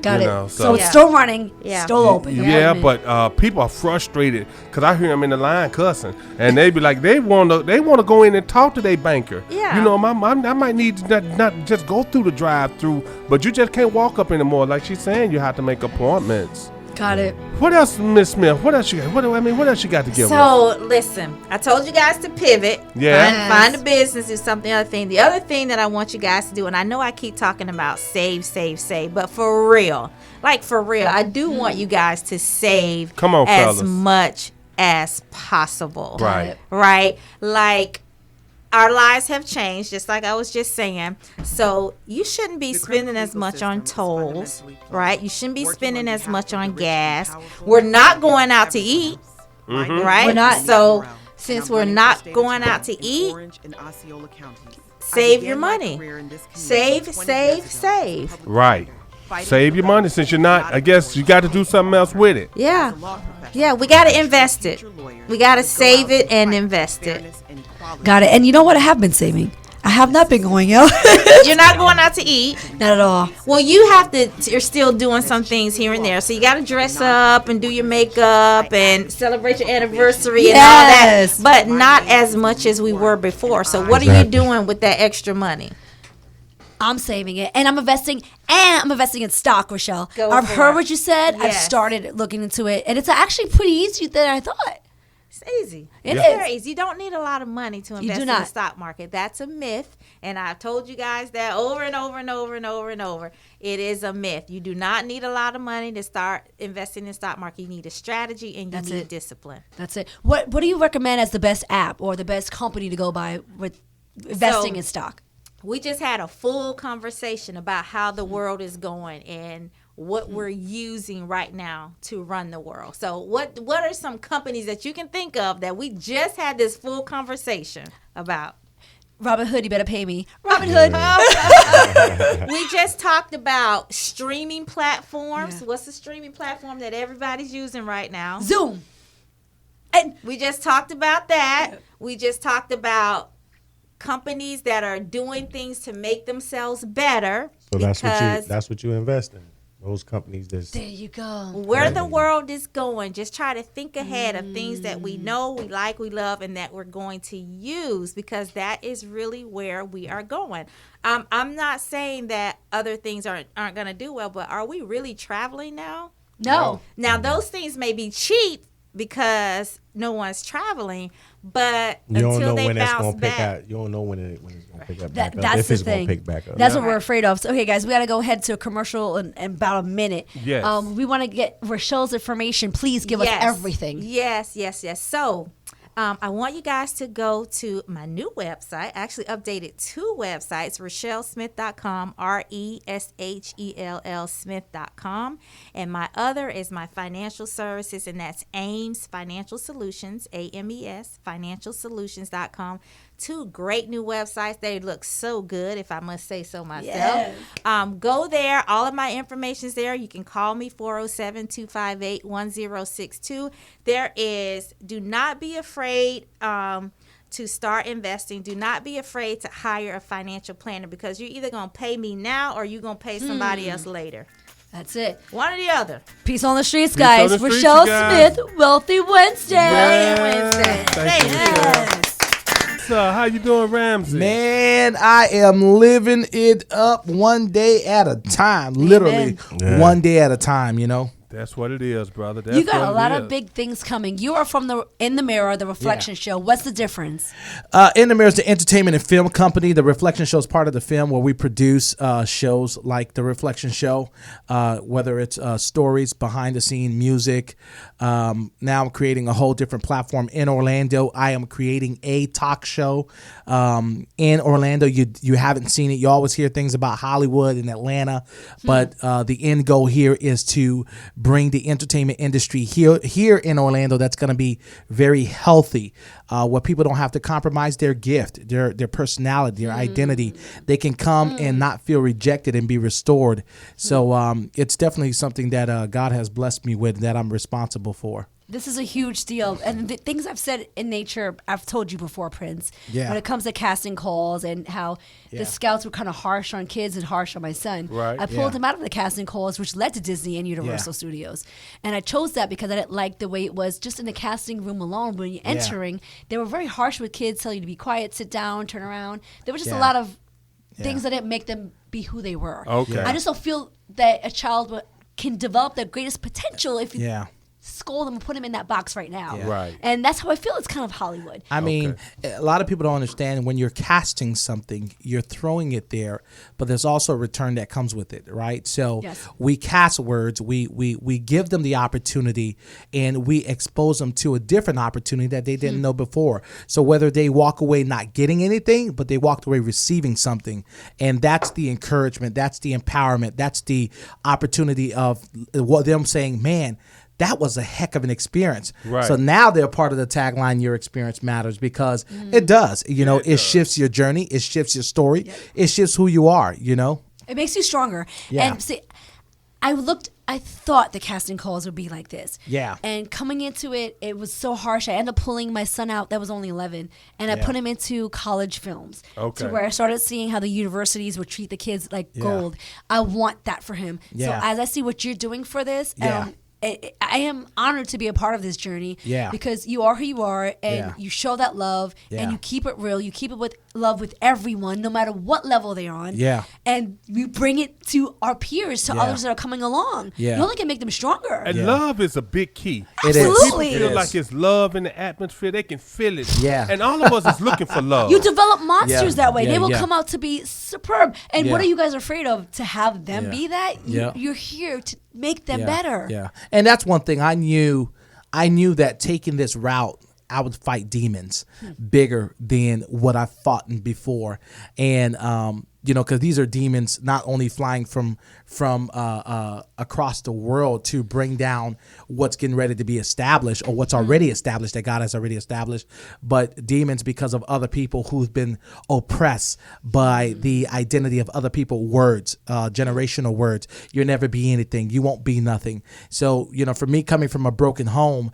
got You it. know, so it's Yeah. still running, Yeah. still open. Yeah, but people are frustrated because I hear them in the line cussing, and they be like, they want to go in and talk to their banker. Yeah. You know, I might need to not just go through the drive-through, but you just can't walk up anymore. Like she's saying, you have to make appointments. Got it. What else, Miss Smith? What else you got? What else you got to give us? So listen, I told you guys to pivot. Yeah. Find a business, do something other thing. The other thing that I want you guys to do, and I know I keep talking about save, but for real, I do want you guys to save Come on, as fellas. much as possible. Right. Right? Like our lives have changed, just like I was just saying. So you shouldn't be spending as much on tolls, right? You shouldn't be spending as much on gas. We're not going out to eat, right? We're not. So since we're not going out to eat, save your money. Save. Right. Save your money since you're not. I guess you got to do something else with it. Yeah. Yeah, we got to invest it. We got to save it and invest it. Got it. And you know what? I have been saving. I have not been going out. You're not going out to eat. Not at all. Well, you're still doing some things here and there. So you got to dress up and do your makeup and celebrate your anniversary and all that. Yes. But not as much as we were before. So what are you doing with that extra money? I'm saving it, and I'm investing in stock, Reshell. Go I've for heard it. what you said. I've Yes. started looking into it, and it's actually pretty easy than I thought. It's easy. It It's is. very easy. You don't need a lot of money to You invest do in the not. stock market. That's a myth. And I've told you guys that over and over and over and over and over. It is a myth. You do not need a lot of money to start investing in the stock market. You need a strategy and you That's need it. discipline. That's it. What do you recommend as the best app or the best company to go by with investing in stock? We just had a full conversation about how the world is going and what we're using right now to run the world. So what are some companies that you can think of that we just had this full conversation about? Robin Hood, you better pay me. Robin Hood. We just talked about streaming platforms. Yeah. What's the streaming platform that everybody's using right now? Zoom. And We just talked about that. We just talked about companies that are doing things to make themselves better. So because that's what you invest in. Those companies that's there you go. where the world is going, just try to think ahead of things that we know, we like, we love, and that we're going to use, because that is really where we are going. I'm not saying that other things aren't going to do well, but are we really traveling now? No. Now, those things may be cheap because no one's traveling, but you don't until know they when it's bounce gonna pick back. out. You don't know when it's gonna pick up back up. That's If the it's thing. gonna pick back up. That's what we're afraid of. So, okay, guys, we got to go ahead to a commercial in about a minute. Yes. We want to get Reshell's information. Please give us everything. Yes. So, I want you guys to go to my new website. I actually updated 2 websites, ReshellSmith.com, RESHELL Smith.com. And my other is my financial services, and that's AMES Financial Solutions, AMES, financialsolutions.com. 2 great new websites. They look so good, if I must say so myself. Yes. Go there. All of my information is there. You can call me, 407-258-1062. Do not be afraid to start investing, do not be afraid to hire a financial planner, because you're either going to pay me now or you're going to pay somebody else later. That's it. One or the other. Peace on the streets, Peace guys. on the streets, Reshell you guys. Smith, Wealthy Wednesday. Yeah. Thank you, Yes. So, how you doing, Ramsey? Man, I am living it up one day at a time. Literally, one day at a time, you know. That's what it is, brother. That's You got what a lot it of is. big things coming. You are from the In the Mirror, the Reflection Show. What's the difference? In the Mirror is the entertainment and film company. The Reflection Show is part of the film where we produce shows like The Reflection Show, whether it's stories, behind the scene music. Now I'm creating a whole different platform in Orlando. I am creating a talk show in Orlando. You haven't seen it. You always hear things about Hollywood and Atlanta, but the end goal here is to bring the entertainment industry here in Orlando that's going to be very healthy, where people don't have to compromise their gift, their personality, their identity. They can come and not feel rejected and be restored. So it's definitely something that God has blessed me with, that I'm responsible for. This is a huge deal. And the things I've said in nature, I've told you before, Prince. Yeah. When it comes to casting calls and how the scouts were kind of harsh on kids and harsh on my son. Right. I pulled him out of the casting calls, which led to Disney and Universal Studios. And I chose that because I didn't like the way it was just in the casting room alone. When you're entering, they were very harsh with kids, telling you to be quiet, sit down, turn around. There was just a lot of things that didn't make them be who they were. Okay. I just don't feel that a child can develop their greatest potential if you scold them and put them in that box right now. Right. And that's how I feel. It's kind of Hollywood. I mean, a lot of people don't understand when you're casting something, you're throwing it there, but there's also a return that comes with it, right? So we cast words, we give them the opportunity, and we expose them to a different opportunity that they didn't know before. So whether they walk away not getting anything, but they walked away receiving something, and that's the encouragement, that's the empowerment, that's the opportunity of them saying, man, that was a heck of an experience. Right. So now they're part of the tagline, your experience matters, because it does. You know, it shifts your journey. It shifts your story. It shifts who you are, you know. It makes you stronger. Yeah. And see, I thought the casting calls would be like this. Yeah. And coming into it, it was so harsh. I ended up pulling my son out that was only 11, and I put him into college films. Okay. To where I started seeing how the universities would treat the kids like gold. I want that for him. Yeah. So as I see what you're doing for this, I am honored to be a part of this journey. Yeah. Because you are who you are, and you show that love, and you keep it real. You keep it with love with everyone, no matter what level they're on. Yeah. And we bring it to our peers, to others that are coming along. Yeah. You only can make them stronger. And love is a big key. It is. Absolutely. People feel like it's love in the atmosphere. They can feel it. Yeah. And all of us is looking for love. You develop monsters that way. Yeah, They will yeah. come out to be superb. And what Yeah. are you guys afraid of? To have them be that? Yeah. You're here to make them better. Yeah. And that's one thing I knew that taking this route, I would fight demons bigger than what I fought in before. And, you know, because these are demons not only flying from across the world to bring down what's getting ready to be established, or what's already established, that God has already established, but demons because of other people who've been oppressed by the identity of other people, words, generational words. You'll never be anything. You won't be nothing. So, you know, for me, coming from a broken home,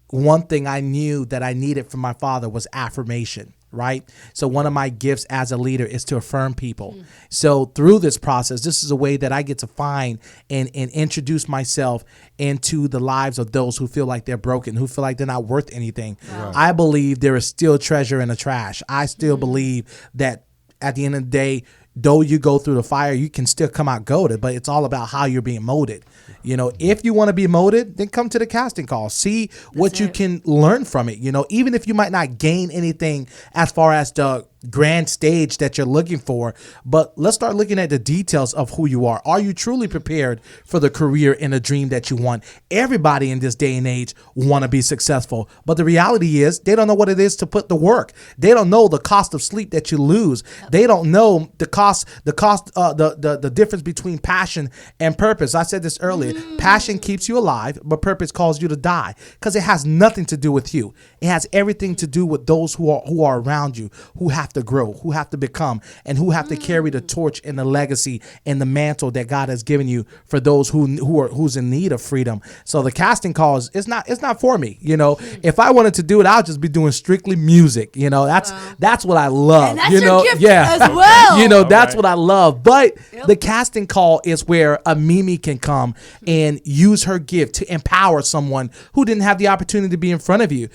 one thing I knew that I needed from my father was affirmation, right? So one of my gifts as a leader is to affirm people. So through this process, this is a way that I get to find and introduce myself into the lives of those who feel like they're broken, who feel like they're not worth anything. Wow. I believe there is still treasure in the trash. I still believe that at the end of the day, though you go through the fire, you can still come out golded, but it's all about how you're being molded. You know, if you want to be molded, then come to the casting call. See what you can learn from it. You know, even if you might not gain anything as far as the grand stage that you're looking for, but let's start looking at the details of who you are. Are you truly prepared for the career and the dream that you want? Everybody in this day and age want to be successful, but the reality is they don't know what it is to put the work. They don't know the cost of sleep that you lose. They don't know the difference between passion and purpose. I said this earlier. Passion keeps you alive, but purpose calls you to die, because it has nothing to do with you. It has everything to do with those who are around you, who have have to grow, who have to become, and who have to carry the torch and the legacy and the mantle that God has given you for those who's in need of freedom. So the casting call it's not for me. You know, if I wanted to do it, I'll just be doing strictly music. You know, that's what I love. And that's you your know, gift yeah, as well. You know, All that's right. what I love. But the casting call is where a Mimi can come and use her gift to empower someone who didn't have the opportunity to be in front of you.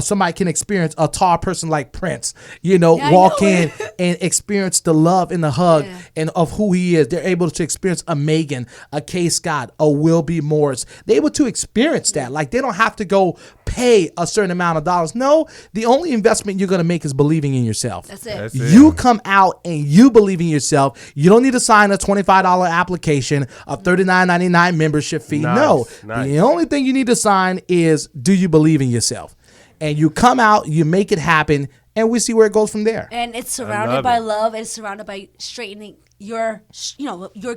Somebody can experience a tall person like Prince, you know, Yeah, I walk know in it. and experience the love and the hug Yeah. and of who he is. They're able to experience a Megan, a Kay Scott, a Will B. Morris. They're able to experience that. Like, they don't have to go pay a certain amount of dollars. No, the only investment you're going to make is believing in yourself. That's it. That's it. You come out and you believe in yourself. You don't need to sign a $25 application, a $39.99 membership fee. No, Nice. the only thing you need to sign is, do you believe in yourself? And you come out, you make it happen, and we see where it goes from there. And it's love surrounded by it. love. It's surrounded by straightening your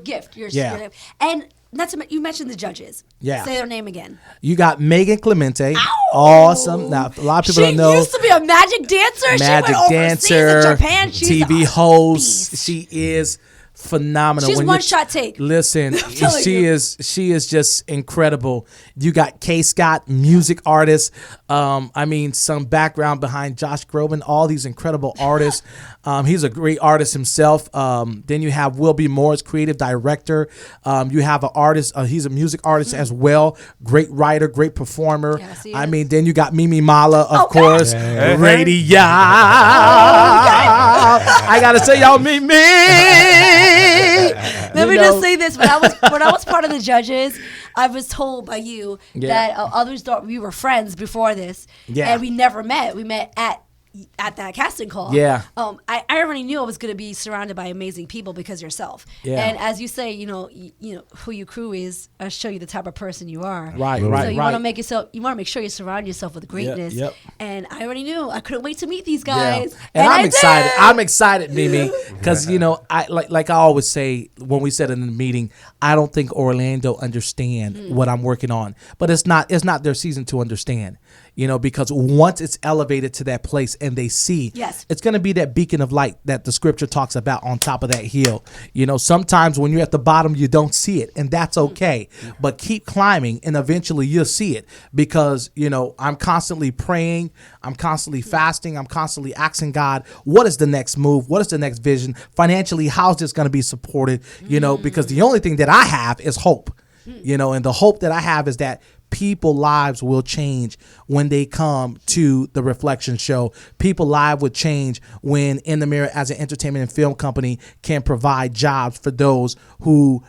gift. Yeah. And not to you mentioned the judges. Yeah. Say their name again. You got Megan Clemente, awesome. Now, a lot of people She don't know. used to be a magic dancer. Magic she went overseas dancer, in Japan. She's TV a host. beast. She is phenomenal. She's When one you- shot take. Listen, telling she you. is just incredible. You got Kay Scott, music artist. I mean, some background behind Josh Groban. All these incredible artists. He's a great artist himself. Then you have Will B. Morris, creative director. You have an artist. He's a music artist as well. Great writer, great performer. Yes, he I is. mean, then you got Mimi Mala, of Okay. course. Hey. Radio. I gotta say, y'all, Mimi. Let me just say this: when I was part of the judges, I was told by you Yeah. that others thought we were friends before this, Yeah. and we never met. We met at that casting call. Yeah. I already knew I was going to be surrounded by amazing people because yourself. Yeah. And as you say, you know who your crew is. Show you the type of person you are. Right, So right, you want to right. make sure you surround yourself with greatness. yep. And I already knew. I couldn't wait to meet these Yeah. guys. And I'm I excited. did. I'm excited, Mimi, because I like I always say when we said in the meeting, I don't think Orlando understand what I'm working on, but it's not their season to understand. Because once it's elevated to that place and they see, Yes. it's going to be that beacon of light that the scripture talks about on top of that hill. Sometimes when you're at the bottom, you don't see it, and that's okay. But keep climbing, and eventually you'll see it, because, I'm constantly praying, I'm constantly fasting, I'm constantly asking God, what is the next move? What is the next vision? Financially, how's this going to be supported? Because the only thing that I have is hope, and the hope that I have is that people lives will change when they come to the Reflection Show. People lives will change when In the Mirror as an entertainment and film company can provide jobs for those who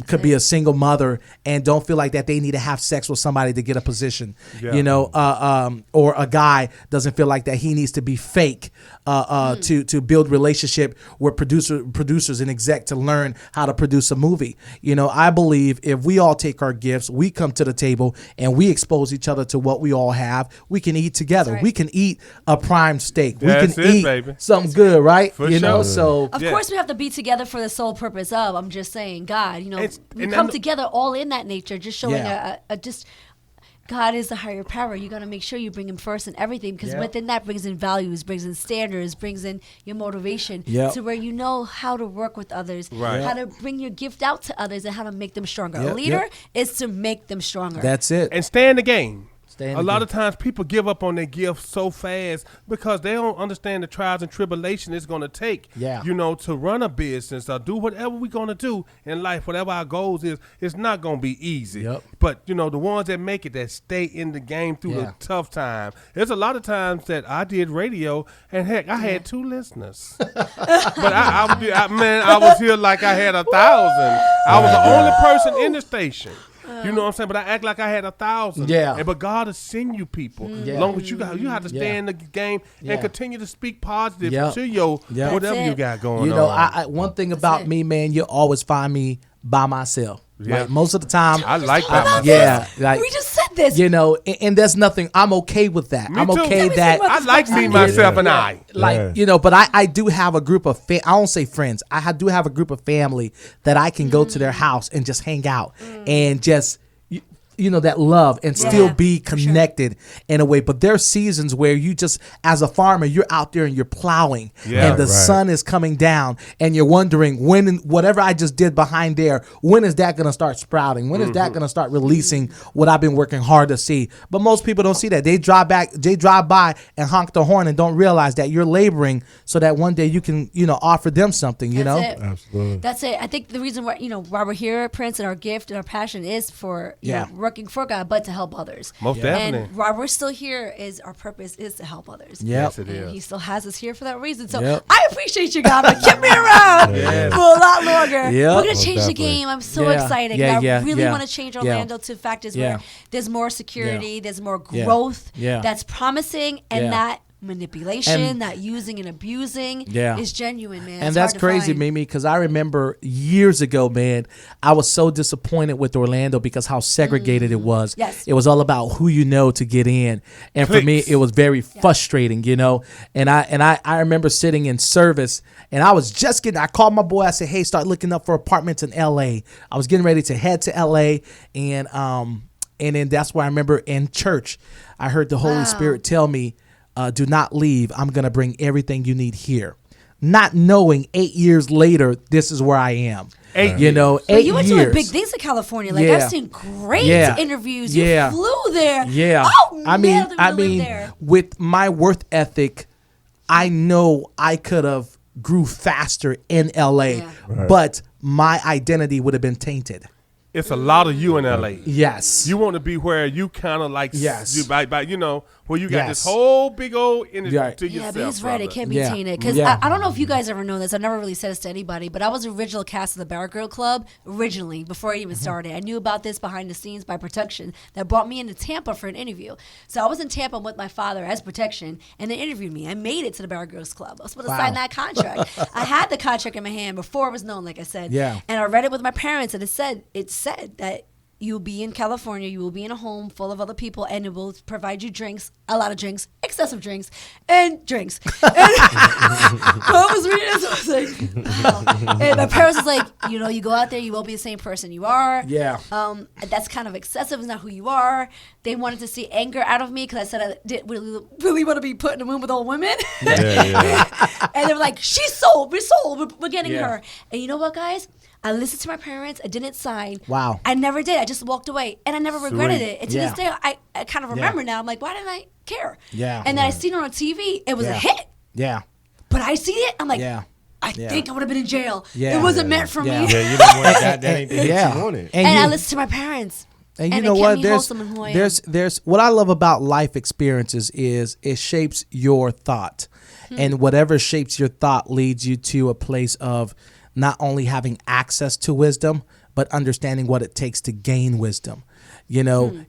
could be a single mother and don't feel like that they need to have sex with somebody to get a position, or a guy doesn't feel like that he needs to be fake to build relationship with producers and exec to learn how to produce a movie. I believe if we all take our gifts, we come to the table and we expose each other to what we all have, we can eat together. Right. We can eat a prime steak. That's we can it, eat baby. something good, right? For sure. So Of course, we have to be together for the sole purpose of. I'm just saying, God. We and come I'm- together all in that nature, just showing Yeah. just. God is the higher power. You got to make sure you bring Him first in everything, because Yep. within that brings in values, brings in standards, brings in your motivation, Yep. to where you know how to work with others, Right. how to bring your gift out to others, and how to make them stronger. Yep, A leader yep. is to make them stronger. that's it. And stay in the game. Stay in A the lot game. of times people give up on their gift so fast because they don't understand the trials and tribulation it's going to take, Yeah. to run a business or do whatever we're going to do in life, whatever our goals is, it's not going to be easy. Yep. But, the ones that make it, that stay in the game through Yeah. the tough time. There's a lot of times that I did radio, and heck, I had 2 listeners. But I was here like I had 1,000. I was the only person in the station. You know what I'm saying? But I act like I had 1,000. Yeah. But God will send you people. Yeah. As long as you have to stay Yeah. in the game Yeah. and continue to speak positive Yep. to your Yep. whatever That's you it. got going on. I one thing about it. me, man, you always find me by myself. Yeah. Like most of the time, I like that myself. yeah, like we just said this. and there's nothing. I'm okay with that. Me I'm too. okay Let me that. see what I like me, Yeah. myself, and I. Like, but I do have a group of I don't say friends. Do have a group of family that I can go to their house and just hang out and just that love and still Yeah, be connected in a way. But there are seasons where you just, as a farmer, you're out there and you're plowing, and the sun is coming down, and you're wondering when whatever I just did behind there, when is that going to start sprouting? When is that going to start releasing what I've been working hard to see? But most people don't see that. They drive by and honk the horn and don't realize that you're laboring so that one day you can, offer them something, That's it. Absolutely. That's it. I think the reason why, why we're here, Prince, and our gift and our passion is for working for God, but to help others. Most definitely. And why we're still here is our purpose is to help others. Yes, it And is. He still has us here for that reason. So Yep. I appreciate you, God, but keep me around for a lot longer. Yep. We're gonna change the definitely. game. I'm so Yeah. excited. Yeah, And I really yeah. want to change Orlando to factors Yeah. where there's more security, Yeah. there's more Yeah. growth Yeah. that's promising, and Yeah. that manipulation, And- that using and abusing Yeah. is genuine, man. And It's that's hard to crazy, find. Mimi, because I remember years ago, man, I was so disappointed with Orlando because how segregated it was. Yes. It was all about who you know to get in. And for me, it was very frustrating, And I remember sitting in service, and I was just I called my boy, I said, hey, start looking up for apartments in LA. I was getting ready to head to LA, and then that's where I remember in church, I heard the Holy Spirit tell me, do not leave. I'm going to bring everything you need here. Not knowing 8 years later, this is where I am. 8 you know, But 8 you were years. doing big things in California. Like, Yeah. I've seen great Yeah. interviews. Yeah. You flew there. Yeah. Oh, I man, mean, live there. with my worth ethic, I know I could have grew faster in LA, Yeah. but my identity would have been tainted. It's a lot of you in LA. Yes. You want to be where you kind of like, Yes. where you got this Yes. whole big old energy Right. to Yeah, yourself. but he's right. brother. It can't be Yeah. tainted. Because Yeah. I don't know if you guys ever know this. I've never really said this to anybody, but I was original cast of the Bar Girl Club originally before I even started. I knew about this behind the scenes by Protection that brought me into Tampa for an interview. So I was in Tampa with my father as Protection, and they interviewed me. I made it to the Bar Girls Club. I was supposed to sign that contract. I had the contract in my hand before it was known, like I said. Yeah. And I read it with my parents, and it said that you'll be in California, you will be in a home full of other people, and it will provide you drinks, a lot of drinks, excessive drinks, and drinks. And I was reading this, I was like, wow. And my parents was like, you go out there, you won't be the same person you are. Yeah. That's kind of excessive, it's not who you are. They wanted to see anger out of me because I said I didn't really want to be put in a room with all women. And they were like, she's sold, we're getting her. And you know what, guys? I listened to my parents. I didn't sign. Wow. I never did. I just walked away. And I never regretted it. And to Yeah. this day, I kind of remember now. I'm like, why didn't I care? Yeah. And then I seen her on TV. It was a Yeah. hit. Yeah. But I see it. I'm like, Yeah. I think I would have been in jail. Yeah. It wasn't meant for Yeah. me. Yeah, you didn't want that. That ain't the hit Yeah. you wanted. And I you- listened to my parents. And you And it know kept what? me wholesome in who I am. There's what I love about life experiences is it shapes your thought, and whatever shapes your thought leads you to a place of not only having access to wisdom, but understanding what it takes to gain wisdom.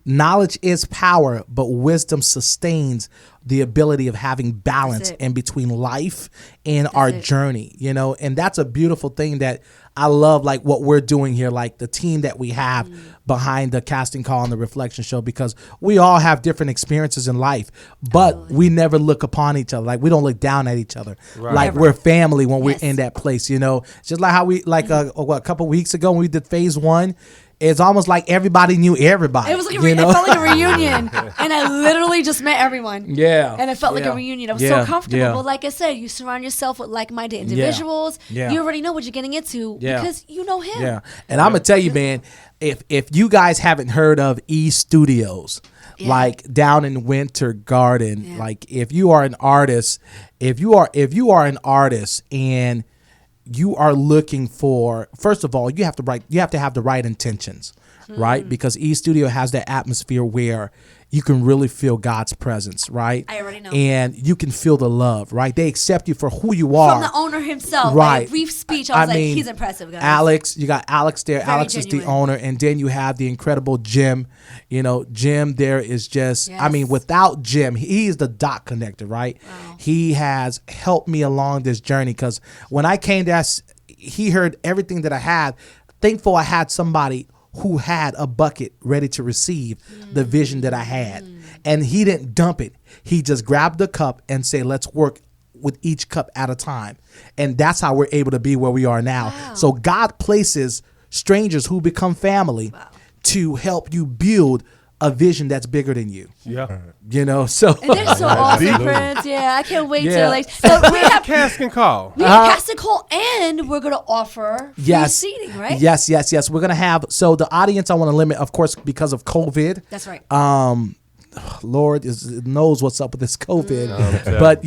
Knowledge is power, but wisdom sustains the ability of having balance it. in between life and our it. journey, and that's a beautiful thing that I love, like what we're doing here, like the team that we have behind the casting call and the reflection show, because we all have different experiences in life, but we never look upon each other. Like we don't look down at each other. Like we're family when we're Yes. in that place, It's just like how we, a couple weeks ago when we did phase 1, it's almost like everybody knew everybody. It was like it felt like a reunion. And I literally just met everyone. Yeah. And it felt like Yeah. a reunion. I was Yeah. so comfortable. Yeah. But like I said, you surround yourself with like-minded individuals. Yeah. You already know what you're getting into because you know him. Yeah, and I'm gonna tell you, man, if you guys haven't heard of E Studios, like down in Winter Garden, like if you are an artist, if you are an artist and you are looking for, first of all, you have to have the right intentions, right? Because E Studio has that atmosphere where you can really feel God's presence, right? I already know. And you can feel the love, right? They accept you for who you are. From the owner himself. Right. Like a brief speech. I was like, he's impressive, guys. Alex, you got Alex there. Very Alex is the genuine. owner. And then you have the incredible Jim. Jim there is just, I mean, Yes. without Jim, he's the dot connector, right? Wow. He has helped me along this journey because when I came there, he heard everything that I had. Thankful I had somebody who had a bucket ready to receive the vision that I had. And he didn't dump it. He just grabbed the cup and say, let's work with each cup at a time. And that's how we're able to be where we are now. Wow. So God places strangers who become family to help you build a vision that's bigger than you. Yeah. You know, so And they're so awesome, Deep. Prince. Yeah, I can't wait Yeah. to like. So we have Cast and call. casting call, and we're gonna offer free yes, seating, right? yes. We're gonna have the audience. I want to limit, of course, because of COVID. That's right. Lord knows what's up with this COVID, but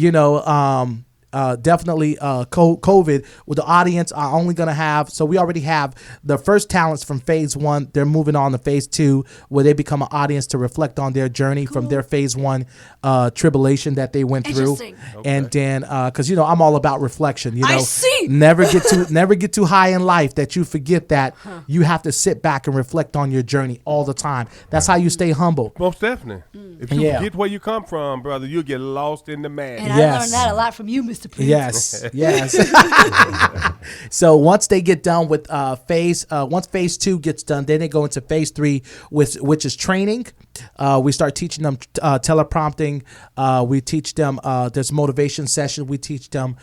definitely COVID with the audience are only going to have, so we already have the first talents from phase 1. They're moving on to phase 2 where they become an audience to reflect on their journey from their phase 1 tribulation that they went through. Interesting. And then because I'm all about reflection, I see. never get too high in life that you forget that you have to sit back and reflect on your journey all the time. That's how you stay humble. Most definitely. If you Yeah. forget where you come from, brother, you'll get lost in the madness. And I Yes. learned that a lot from you, Mr. Prince. Yes. So once they get done with once phase 2 gets done, then they go into phase 3, which is training. We start teaching them teleprompting. We teach them there's motivation session. We teach them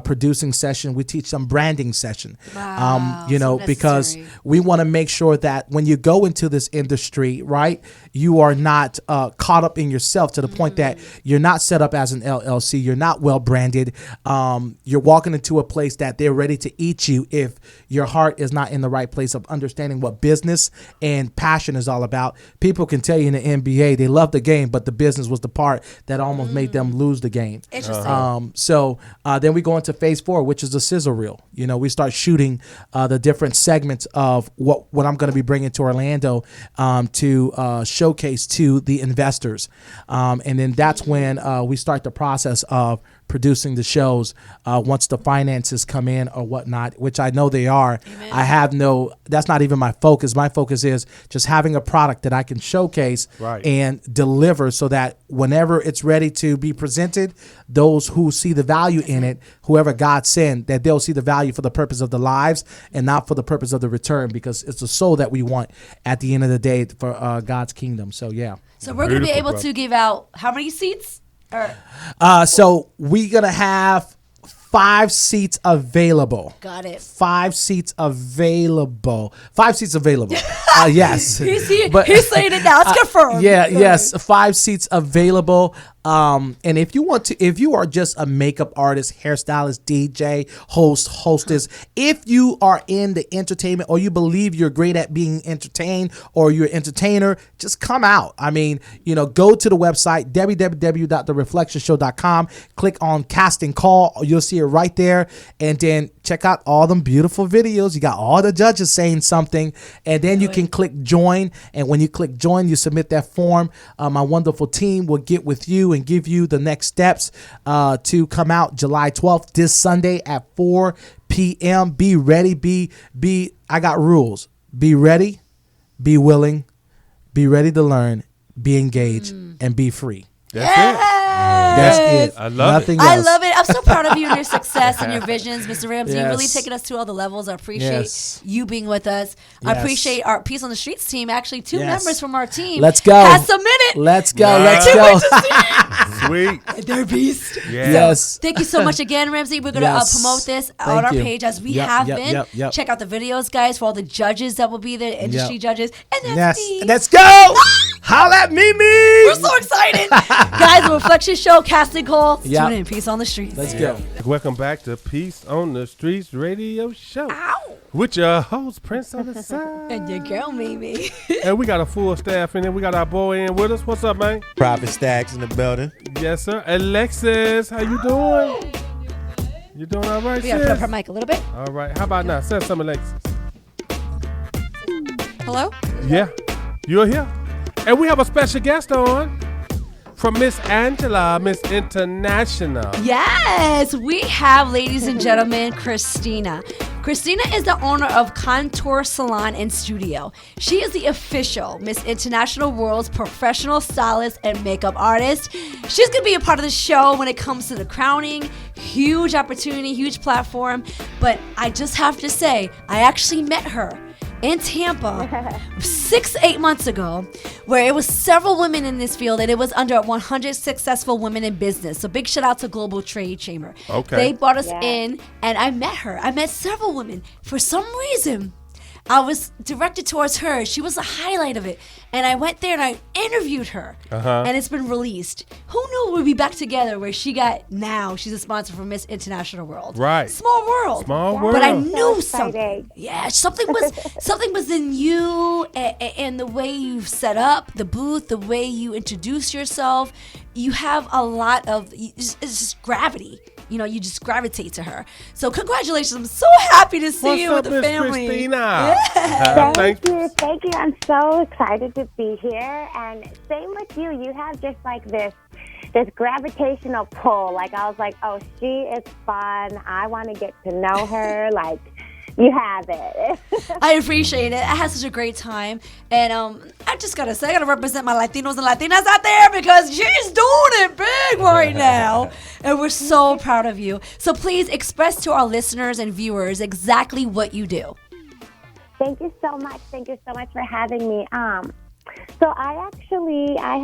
producing session. We teach them branding session. Wow, so because necessary. we want to make sure that when you go into this industry, right, you are not caught up in yourself to the point that you're not set up as an LLC. You're not well branded. You're walking into a place that they're ready to eat you if your heart is not in the right place of understanding what business and passion is all about. People can tell you in the NBA they love the game, but the business was the part that almost made them lose the game. Interesting. Then we go into phase 4, which is the sizzle reel. We start shooting the different segments of what I'm going to be bringing to Orlando to showcase to the investors. And then that's when we start the process of producing the shows once the finances come in or whatnot, which I know they are. Amen. That's not even my focus. My focus is just having a product that I can showcase and deliver so that whenever it's ready to be presented, those who see the value in it, whoever God send, that they'll see the value for the purpose of the lives and not for the purpose of the return, because it's the soul that we want at the end of the day for God's kingdom. So, yeah. So we're going to be able to give out how many seats? So we're going to have 5 seats available. Got it. 5 seats available. 5 seats available. Yes. He's saying it now. It's confirmed. Yes. 5 seats available. And if you are just a makeup artist, hairstylist, DJ, hostess, if you are in the entertainment or you believe you're great at being entertained or you're an entertainer, just come out. I mean, go to the website, www.thereflectionshow.com, click on casting call. You'll see it right there. And then check out all them beautiful videos. You got all the judges saying something, and then you can click join. And when you click join, you submit that form. My wonderful team will get with you and give you the next steps to come out July 12th, this Sunday at 4 p.m. Be ready. I got rules. Be ready, be willing, be ready to learn, be engaged, and be free. That's it. I love Nothing it. else. I love it. I'm so proud of you and your success and your visions, Mr. Ramsey. Yes. You're really taking us to all the levels. I appreciate Yes. you being with us. I Yes. appreciate our Peace on the Streets team. Actually, 2 Yes. members from our team. Let's go. Has submitted. Let's go. Yeah. Let's go. Sweet. They're beast. Yeah. Yes. Thank you so much again, Ramsey. We're going to Yes. promote this on Thank our you. page as we Yep, have yep, been. yep. Check out the videos, guys, for all the judges that will be there, industry Yep. judges. And that's Yes. me. Let's go. Holla at Mimi. We're so excited. Guys, the Reflection Show, casting call. Yep. Tune in. Peace on the Streets. Let's go. Welcome back to Peace on the Streets radio show. Ow. With your host, Prince on the side. And your girl, Mimi. And we got a full staff in there. We got our boy in with us. What's up, man? Private Stacks in the building. Yes, sir. Alexis, how you doing? You doing all right, We got to put up sis? her mic a little bit. All right. How about now? Say something, Alexis. Hello? Yeah. You're here. And we have a special guest on from Miss Angela, Miss International. Yes, we have, ladies and gentlemen, Christina. Christina is the owner of Contour Salon and Studio. She is the official Miss International World's professional stylist and makeup artist. She's going to be a part of the show when it comes to the crowning. Huge opportunity, huge platform. But I just have to say, I actually met her in Tampa 6-8 months ago, where it was several women in this field, and it was under 100 successful women in business. So big shout out to Global Trade Chamber. Okay. They brought us in, and I met her. I met several women. For some reason, I was directed towards her. She was the highlight of it. And I went there and I interviewed her. And it's been released. Who knew we'd be back together where she's a sponsor for Miss International World. Right. Small world. Small world. But I So knew exciting. something. Yeah, something was in you and the way you set up the booth, the way you introduce yourself. You have a lot of, it's just gravity. You just gravitate to her. So congratulations. I'm so happy to see you with the Miss family. Christina? Thank you. I'm so excited to be here. And same with you. You have just like this gravitational pull. Like I was like, oh, she is fun. I want to get to know her. Like you have it. I appreciate it. I had such a great time. And I just got to say, I got to represent my Latinos and Latinas out there because she's doing it big right now. And we're so proud of you. So please express to our listeners and viewers exactly what you do. Thank you so much. Thank you so much for having me. So I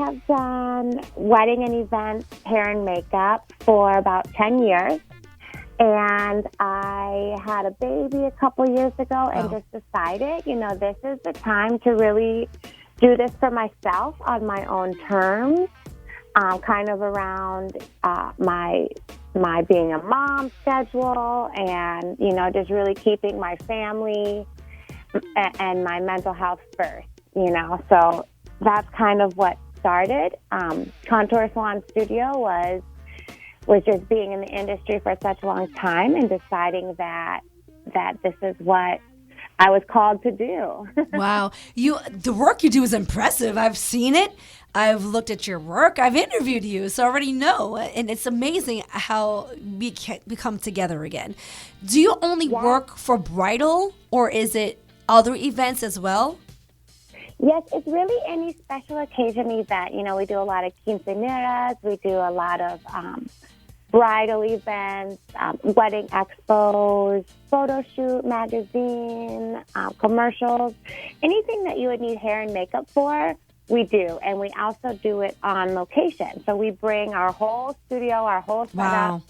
have done wedding and events, hair and makeup for about 10 years. And I had a baby a couple years ago and just decided, this is the time to really do this for myself on my own terms, kind of around my being a mom schedule and, just really keeping my family and my mental health first, So that's kind of what started. Contour Salon Studio was just being in the industry for such a long time and deciding that this is what I was called to do. Wow. The work you do is impressive. I've seen it. I've looked at your work. I've interviewed you, so I already know. And it's amazing how we come together again. Do you only work for bridal or is it other events as well? Yes, it's really any special occasion event. We do a lot of quinceañeras. We do a lot of bridal events, wedding expos, photo shoot, magazine, commercials. Anything that you would need hair and makeup for, we do. And we also do it on location. So we bring our whole studio, our whole setup, Wow.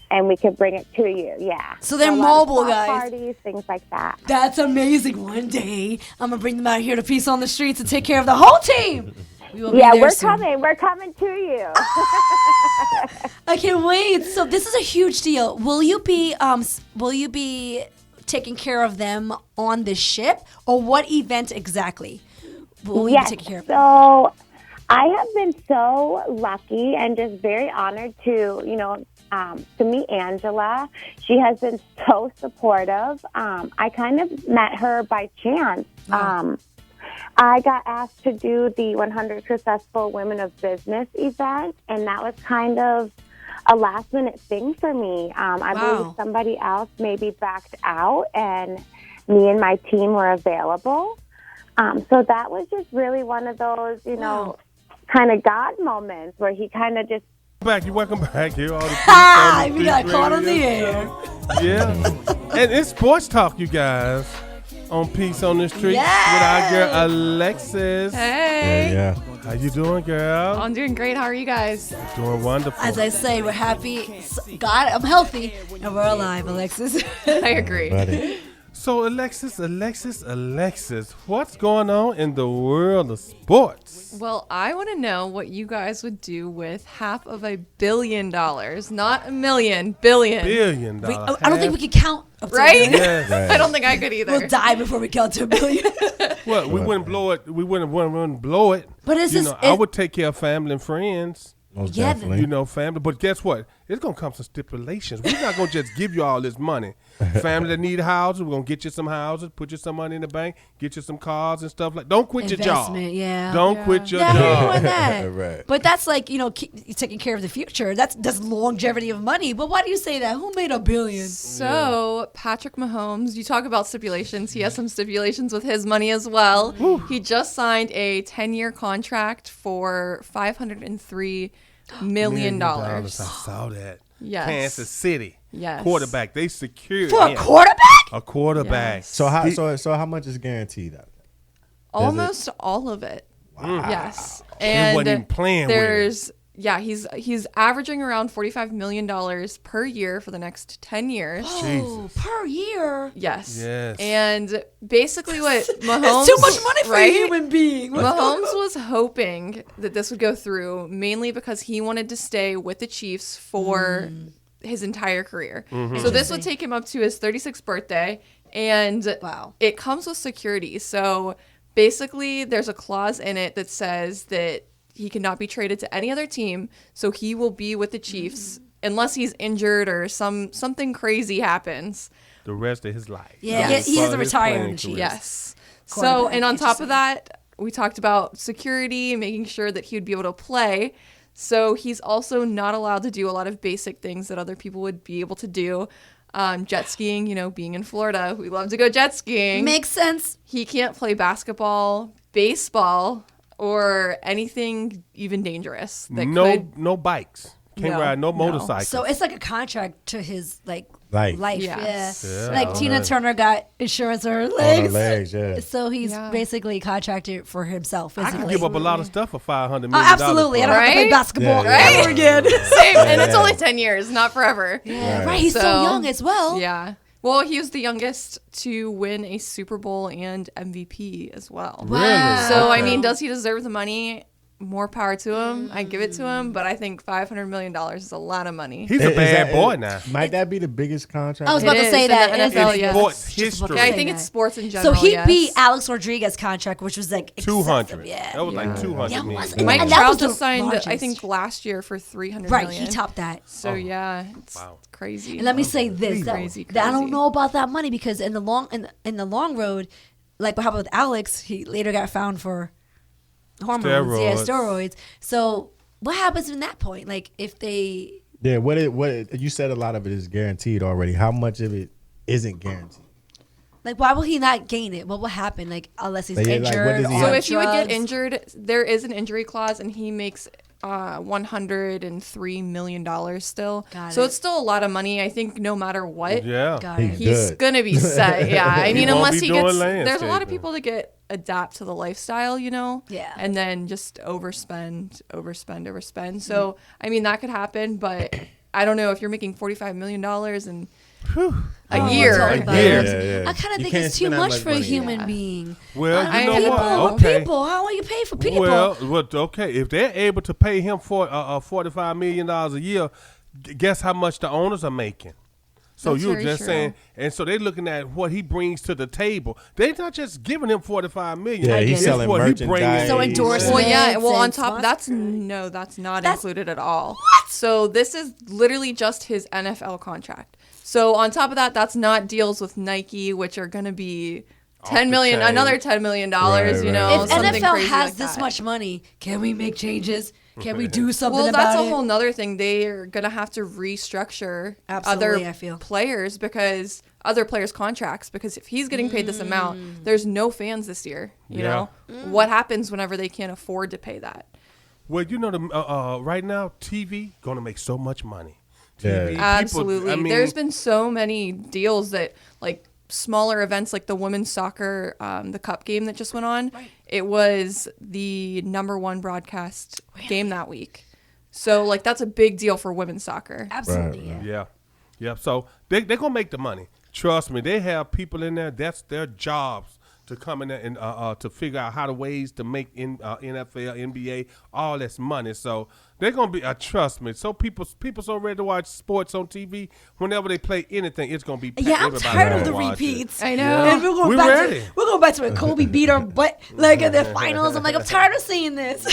and we can bring it to you. Yeah. So they're a lot of mobile, spa guys. Parties, things like that. That's amazing. One day, I'm going to bring them out here to Peace on the Streets and take care of the whole team. We will be there We're soon. coming. We're coming to you. I can't wait. So this is a huge deal. Will you be taking care of them on the ship, or what event exactly will you be taking care of them? So I have been so lucky and just very honored to meet Angela. She has been so supportive. I kind of met her by chance. I got asked to do the 100 Successful Women of Business event, and that was kind of a last-minute thing for me. I believe somebody else maybe backed out, and me and my team were available. So that was just really one of those, kind of God moments where he kind of just Welcome back. Here, all the Hi, we got caught on the air. Yeah. And it's sports talk, you guys, on Peace on the Streets with our girl Alexis. Hey. Yeah. How you doing, girl? I'm doing great. How are you guys? Doing wonderful. As I say, we're happy. God, I'm healthy, and we're alive, Alexis. I agree. Buddy. So, Alexis, what's going on in the world of sports? Well, I want to know what you guys would do with $500 million. Not a million, billion. $1 billion. I don't think we can count up to Right? a million. Yes. I don't think I could either. We'll die before we count to a billion. Well, we wouldn't blow it. We wouldn't blow it. But it's just, I would take care of family and friends. Most Yeah, definitely. Family. But guess what? It's going to come some stipulations. We're not going to just give you all this money. Family that need houses, we're going to get you some houses, put you some money in the bank, get you some cars and stuff like. Don't quit your job. investment, yeah. Don't quit your Yeah, I ain't job. doing that. Right. But that's like, taking care of the future. That's longevity of money. But why do you say that? Who made $1 billion? So, Patrick Mahomes, you talk about stipulations. He has some stipulations with his money as well. He just signed a 10-year contract for $503 million. I saw that. Yes. Kansas City. Yes. Quarterback. They secured For a him. quarterback? A quarterback. Yes. So how much is guaranteed? Almost all of it. Mm. Yes. He wasn't even playing with it. there's yeah, he's averaging around $45 million per year for the next 10 years. Oh, per year. Yes. Yes. And basically what Mahomes... It's too much money for a right? human being. Mahomes was hoping that this would go through, mainly because he wanted to stay with the Chiefs for his entire career. So this would take him up to his 36th birthday, and Wow. it comes with security. So basically, there's a clause in it that says that he cannot be traded to any other team, so he will be with the Chiefs unless he's injured or something crazy happens. The rest of his life. Yeah, Yes. he has to His retire playing in the Chiefs. career. Yes. So, Quarterback, and on top of interesting. that, we talked about security, making sure that he would be able to play. So he's also not allowed to do a lot of basic things that other people would be able to do. Jet skiing, being in Florida, we love to go jet skiing. Makes sense. He can't play basketball, baseball, or anything even dangerous. That could, No bikes. Can't No, ride no no. motorcycles. So it's like a contract to his Life. life. Yes. Yeah. Yeah. Like Tina Turner got insurance on her On her legs. legs, yeah. So he's Yeah. basically contracted for himself. I Physically. can give up a lot of stuff for $500 million. Absolutely. I don't have to play Right? basketball Yeah, yeah. ever again. same, and it's only 10 years, not forever. Yeah, right. He's so So, young as well. Yeah. Well, he was the youngest to win a Super Bowl and MVP as well. Wow. So, I mean, does he deserve the money? More power to him. I give it to him, but I think $500 million is a lot of money. He's a bad boy now. Might that be the biggest contract? I was It about to is say in that. the It is NFL, like- yes. Sports Just about to history. Yeah, I say think that. it's sports in So general. he yes. beat Alex Rodriguez's contract, which was like 200. excessive. Yeah. That was like 200 Yeah, it million. was. Mike And that Trout was the just signed, I largest. think, last year for $300 Right, million. he topped that. So yeah, it's Wow. crazy. And let me say this: that, Crazy, that I don't crazy. know about that money because in the long road, like what happened with Alex, he later got found for hormones, steroids. So what happens in that point? Like if they Yeah, you said a lot of it is guaranteed already. How much of it isn't guaranteed? like, why will he not gain it? What will happen? Like unless he's Like, yeah, injured. like, what does he or So have- if he would get drugs. injured, there is an injury clause, and he makes $103 million still. Got So it. it's still a lot of money. I think no matter what, Yeah. Got it. he's Good. gonna be set. Yeah, I He mean, won't unless be he doing gets. There's a lot landscaping. of people that get adapt to the lifestyle, Yeah. and then just overspend. So I mean, that could happen, but I don't know if you're making $45 million and a year. Talk A about year. it. I kind of You think can't it's too spend that much much for a money. human Yeah. being. Well, I you know know. what? People. How are you pay for people? Well, okay. If they're able to pay him for $45 million a year, guess how much the owners are making? So That's you were very just true. saying, and so they're looking at what he brings to the table. They're not just giving him $45 million. Yeah, he's It's selling what he merchandise. brings. So endorsements. Well, yeah. Well, on and top, that's not That's- included at all. What? So this is literally just his NFL contract. So on top of that, that's not deals with Nike, which are going to be $10 million, chain. another $10 million. Right, You right. know, If something NFL crazy has like this that. much money, can we make changes? Can we do something Well, about that's it? a whole nother thing. They're going to have to restructure Absolutely, I other feel. players because other players' contracts. Because if he's getting paid this amount, there's no fans this year. You know what happens whenever they can't afford to pay that? Well, you know, right now, TV going to make so much money. Yeah. TV, Absolutely. I mean, There's been so many deals that like smaller events like the women's soccer, the cup game that just went on. Right. It was the #1 broadcast game that week. So like that's a big deal for women's soccer. Absolutely, Right, yeah. Yeah. So they're going to make the money. Trust me. They have people in there. That's their jobs to come in there and to figure out how to ways to make NFL, NBA, all this money. So they're going to be, trust me. So people so ready to watch sports on TV. Whenever they play anything, it's going to be packed. Yeah, I'm Everybody tired of gonna the watch it. repeats. I know. Yeah. And we're We going back ready. to when Kobe beat her butt like in the finals. I'm like, I'm tired of seeing this.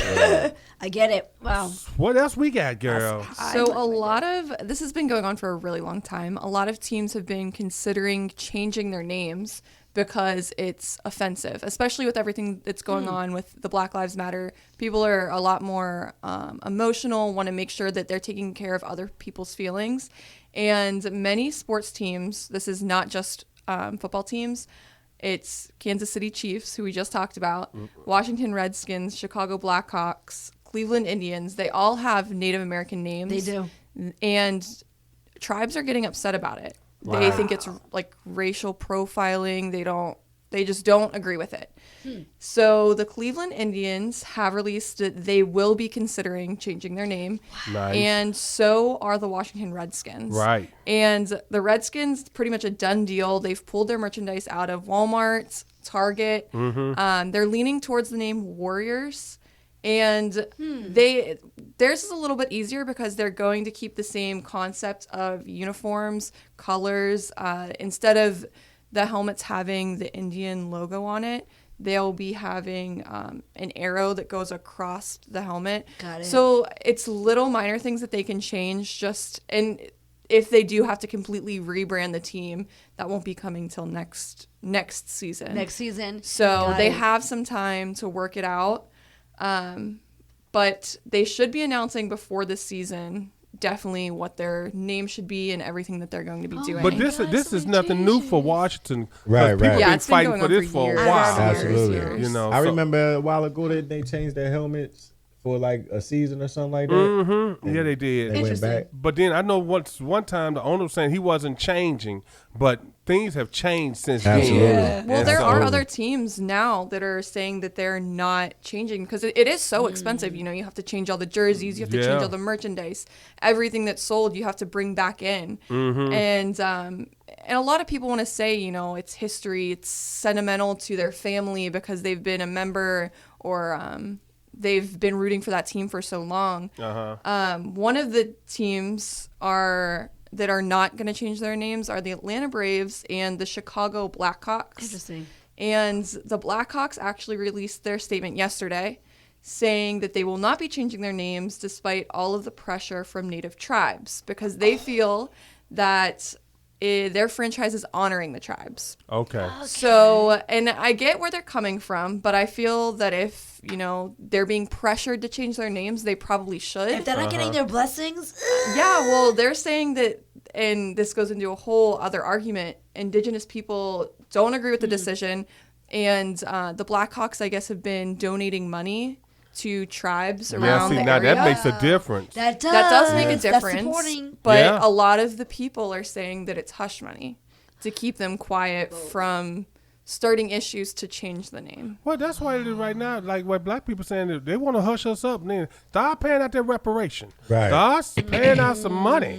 I get it. Wow. What else we got, girl? So a lot of this has been going on for a really long time. A lot of teams have been considering changing their names because it's offensive, especially with everything that's going on with the Black Lives Matter. People are a lot more emotional, want to make sure that they're taking care of other people's feelings. And many sports teams, this is not just football teams, it's Kansas City Chiefs, who we just talked about, Washington Redskins, Chicago Blackhawks, Cleveland Indians. They all have Native American names. They do. And tribes are getting upset about it. They think it's like racial profiling. They don't They just don't agree with it. So the Cleveland Indians have released that they will be considering changing their name. Nice. And so are the Washington Redskins. Right. And the Redskins, pretty much a done deal. They've pulled their merchandise out of Walmart, Target. They're leaning towards the name Warriors. And theirs is a little bit easier because they're going to keep the same concept of uniforms, colors. Instead of the helmets having the Indian logo on it, they'll be having an arrow that goes across the helmet. Got it. So it's little minor things that they can change. And if they do have to completely rebrand the team, that won't be coming till next season. Next season. So Got they it. have some time to work it out. But they should be announcing before this season definitely what their name should be and everything that they're going to be doing. But this is nothing new for Washington. 'Cause Right, People right. Yeah, been it's been fighting going for on this for for a years. while. Absolutely. You know, I so- remember a while ago they changed their helmets for like a season or something like that. Yeah, they did. They went back. But then I know one time the owner was saying he wasn't changing, but things have changed since Absolutely. then. Well, And there so- are other teams now that are saying that they're not changing because it is so expensive. You know, you have to change all the jerseys, you have to change Yeah. all the merchandise, everything that's sold, you have to bring back in. And a lot of people want to say, you know, it's history, it's sentimental to their family because they've been a member or they've been rooting for that team for so long. One of the teams that are not going to change their names are the Atlanta Braves and the Chicago Blackhawks. Interesting. And the Blackhawks actually released their statement yesterday saying that they will not be changing their names despite all of the pressure from native tribes because they feel that their franchise is honoring the tribes. Okay. So, and I get where they're coming from, but I feel that if, you know, they're being pressured to change their names, they probably should. If they're not getting their blessings, Yeah, well, they're saying that, and this goes into a whole other argument, Indigenous people don't agree with the decision, and the Blackhawks, I guess, have been donating money to tribes around Yeah, see, the now area. that makes a difference. that That does make a That's difference, supporting. but Yeah. a lot of the people are saying that it's hush money to keep them quiet from starting issues to change the name. Well, that's why it is right now. Like what black people saying, that they want to hush us up. And then start paying out their reparation. Right. Start paying out some money.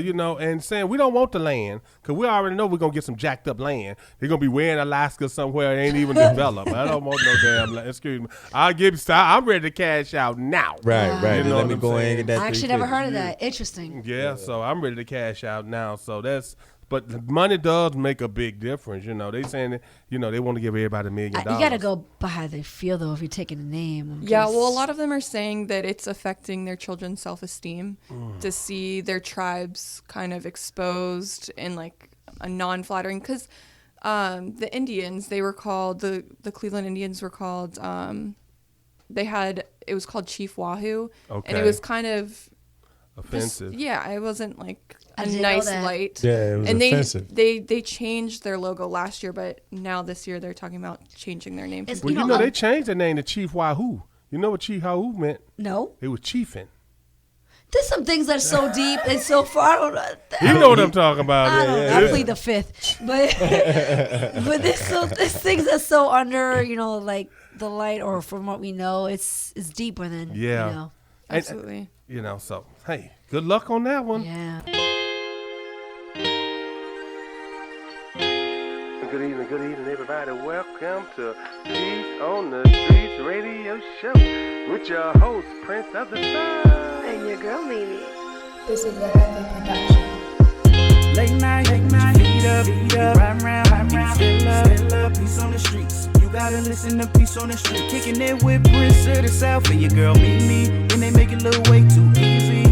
You know, and saying we don't want the land because we already know we're gonna get some jacked up land. They're gonna be way in Alaska somewhere. It ain't even developed. I don't want no damn land. Excuse me. I'm ready to cash out now. Right, right. You know Let what me I'm go in saying? and get that. I actually never 350. heard of that. Interesting. Yeah, so I'm ready to cash out now. So that's. But the money does make a big difference. You know, they saying that, you know, they want to give everybody $1 million. You got to go by how they feel, though, if you're taking a name. Yeah, well, a lot of them are saying that it's affecting their children's self-esteem to see their tribes kind of exposed in like a non-flattering, because the Indians, they were called, the Cleveland Indians were called, it was called Chief Wahoo, and Okay. it was kind of offensive. yeah, it wasn't like I a didn't know nice that. light. Yeah, it was and offensive. they changed their logo last year, but now this year they're talking about changing their name. It's- Well, You you know, know, they changed the name to Chief Wahoo. You know what Chief Wahoo meant? No. It was chiefing. There's some things that are so deep and so far. I don't know. You know what I'm talking about. I don't know. Yeah. I plead the fifth, but there's things that's so under, you know, like the light, or from what we know, it's deeper than Yeah. you know. And- Absolutely. You know, so hey, good luck on that one. Yeah. Good evening, everybody. Welcome to Peace on the Streets Radio Show with your host, Prince of the Sun. And your girl, Mimi. This is a heavy production. Late night, feet up, round, still up, peace on the streets. You gotta listen to Peace on the Street. Kicking it with Prince of the South and your girl Mimi. When they make it look way too easy.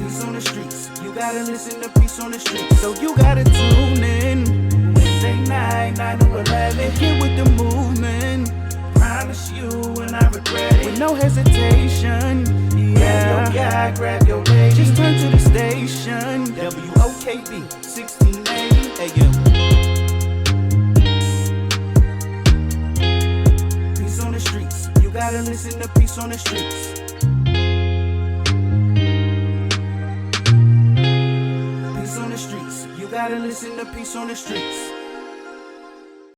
Peace on the streets. You gotta listen to Peace on the Streets. So you gotta tune in. Wednesday night, 9 to 11. Get with the movement. Promise you and I regret it. With no hesitation. Yeah, grab your guy, grab your lady. Just turn to the station. WOKB 1680 AM. Peace on the streets. You gotta listen to Peace on the Streets. Peace on the streets. You gotta listen to Peace on the Streets.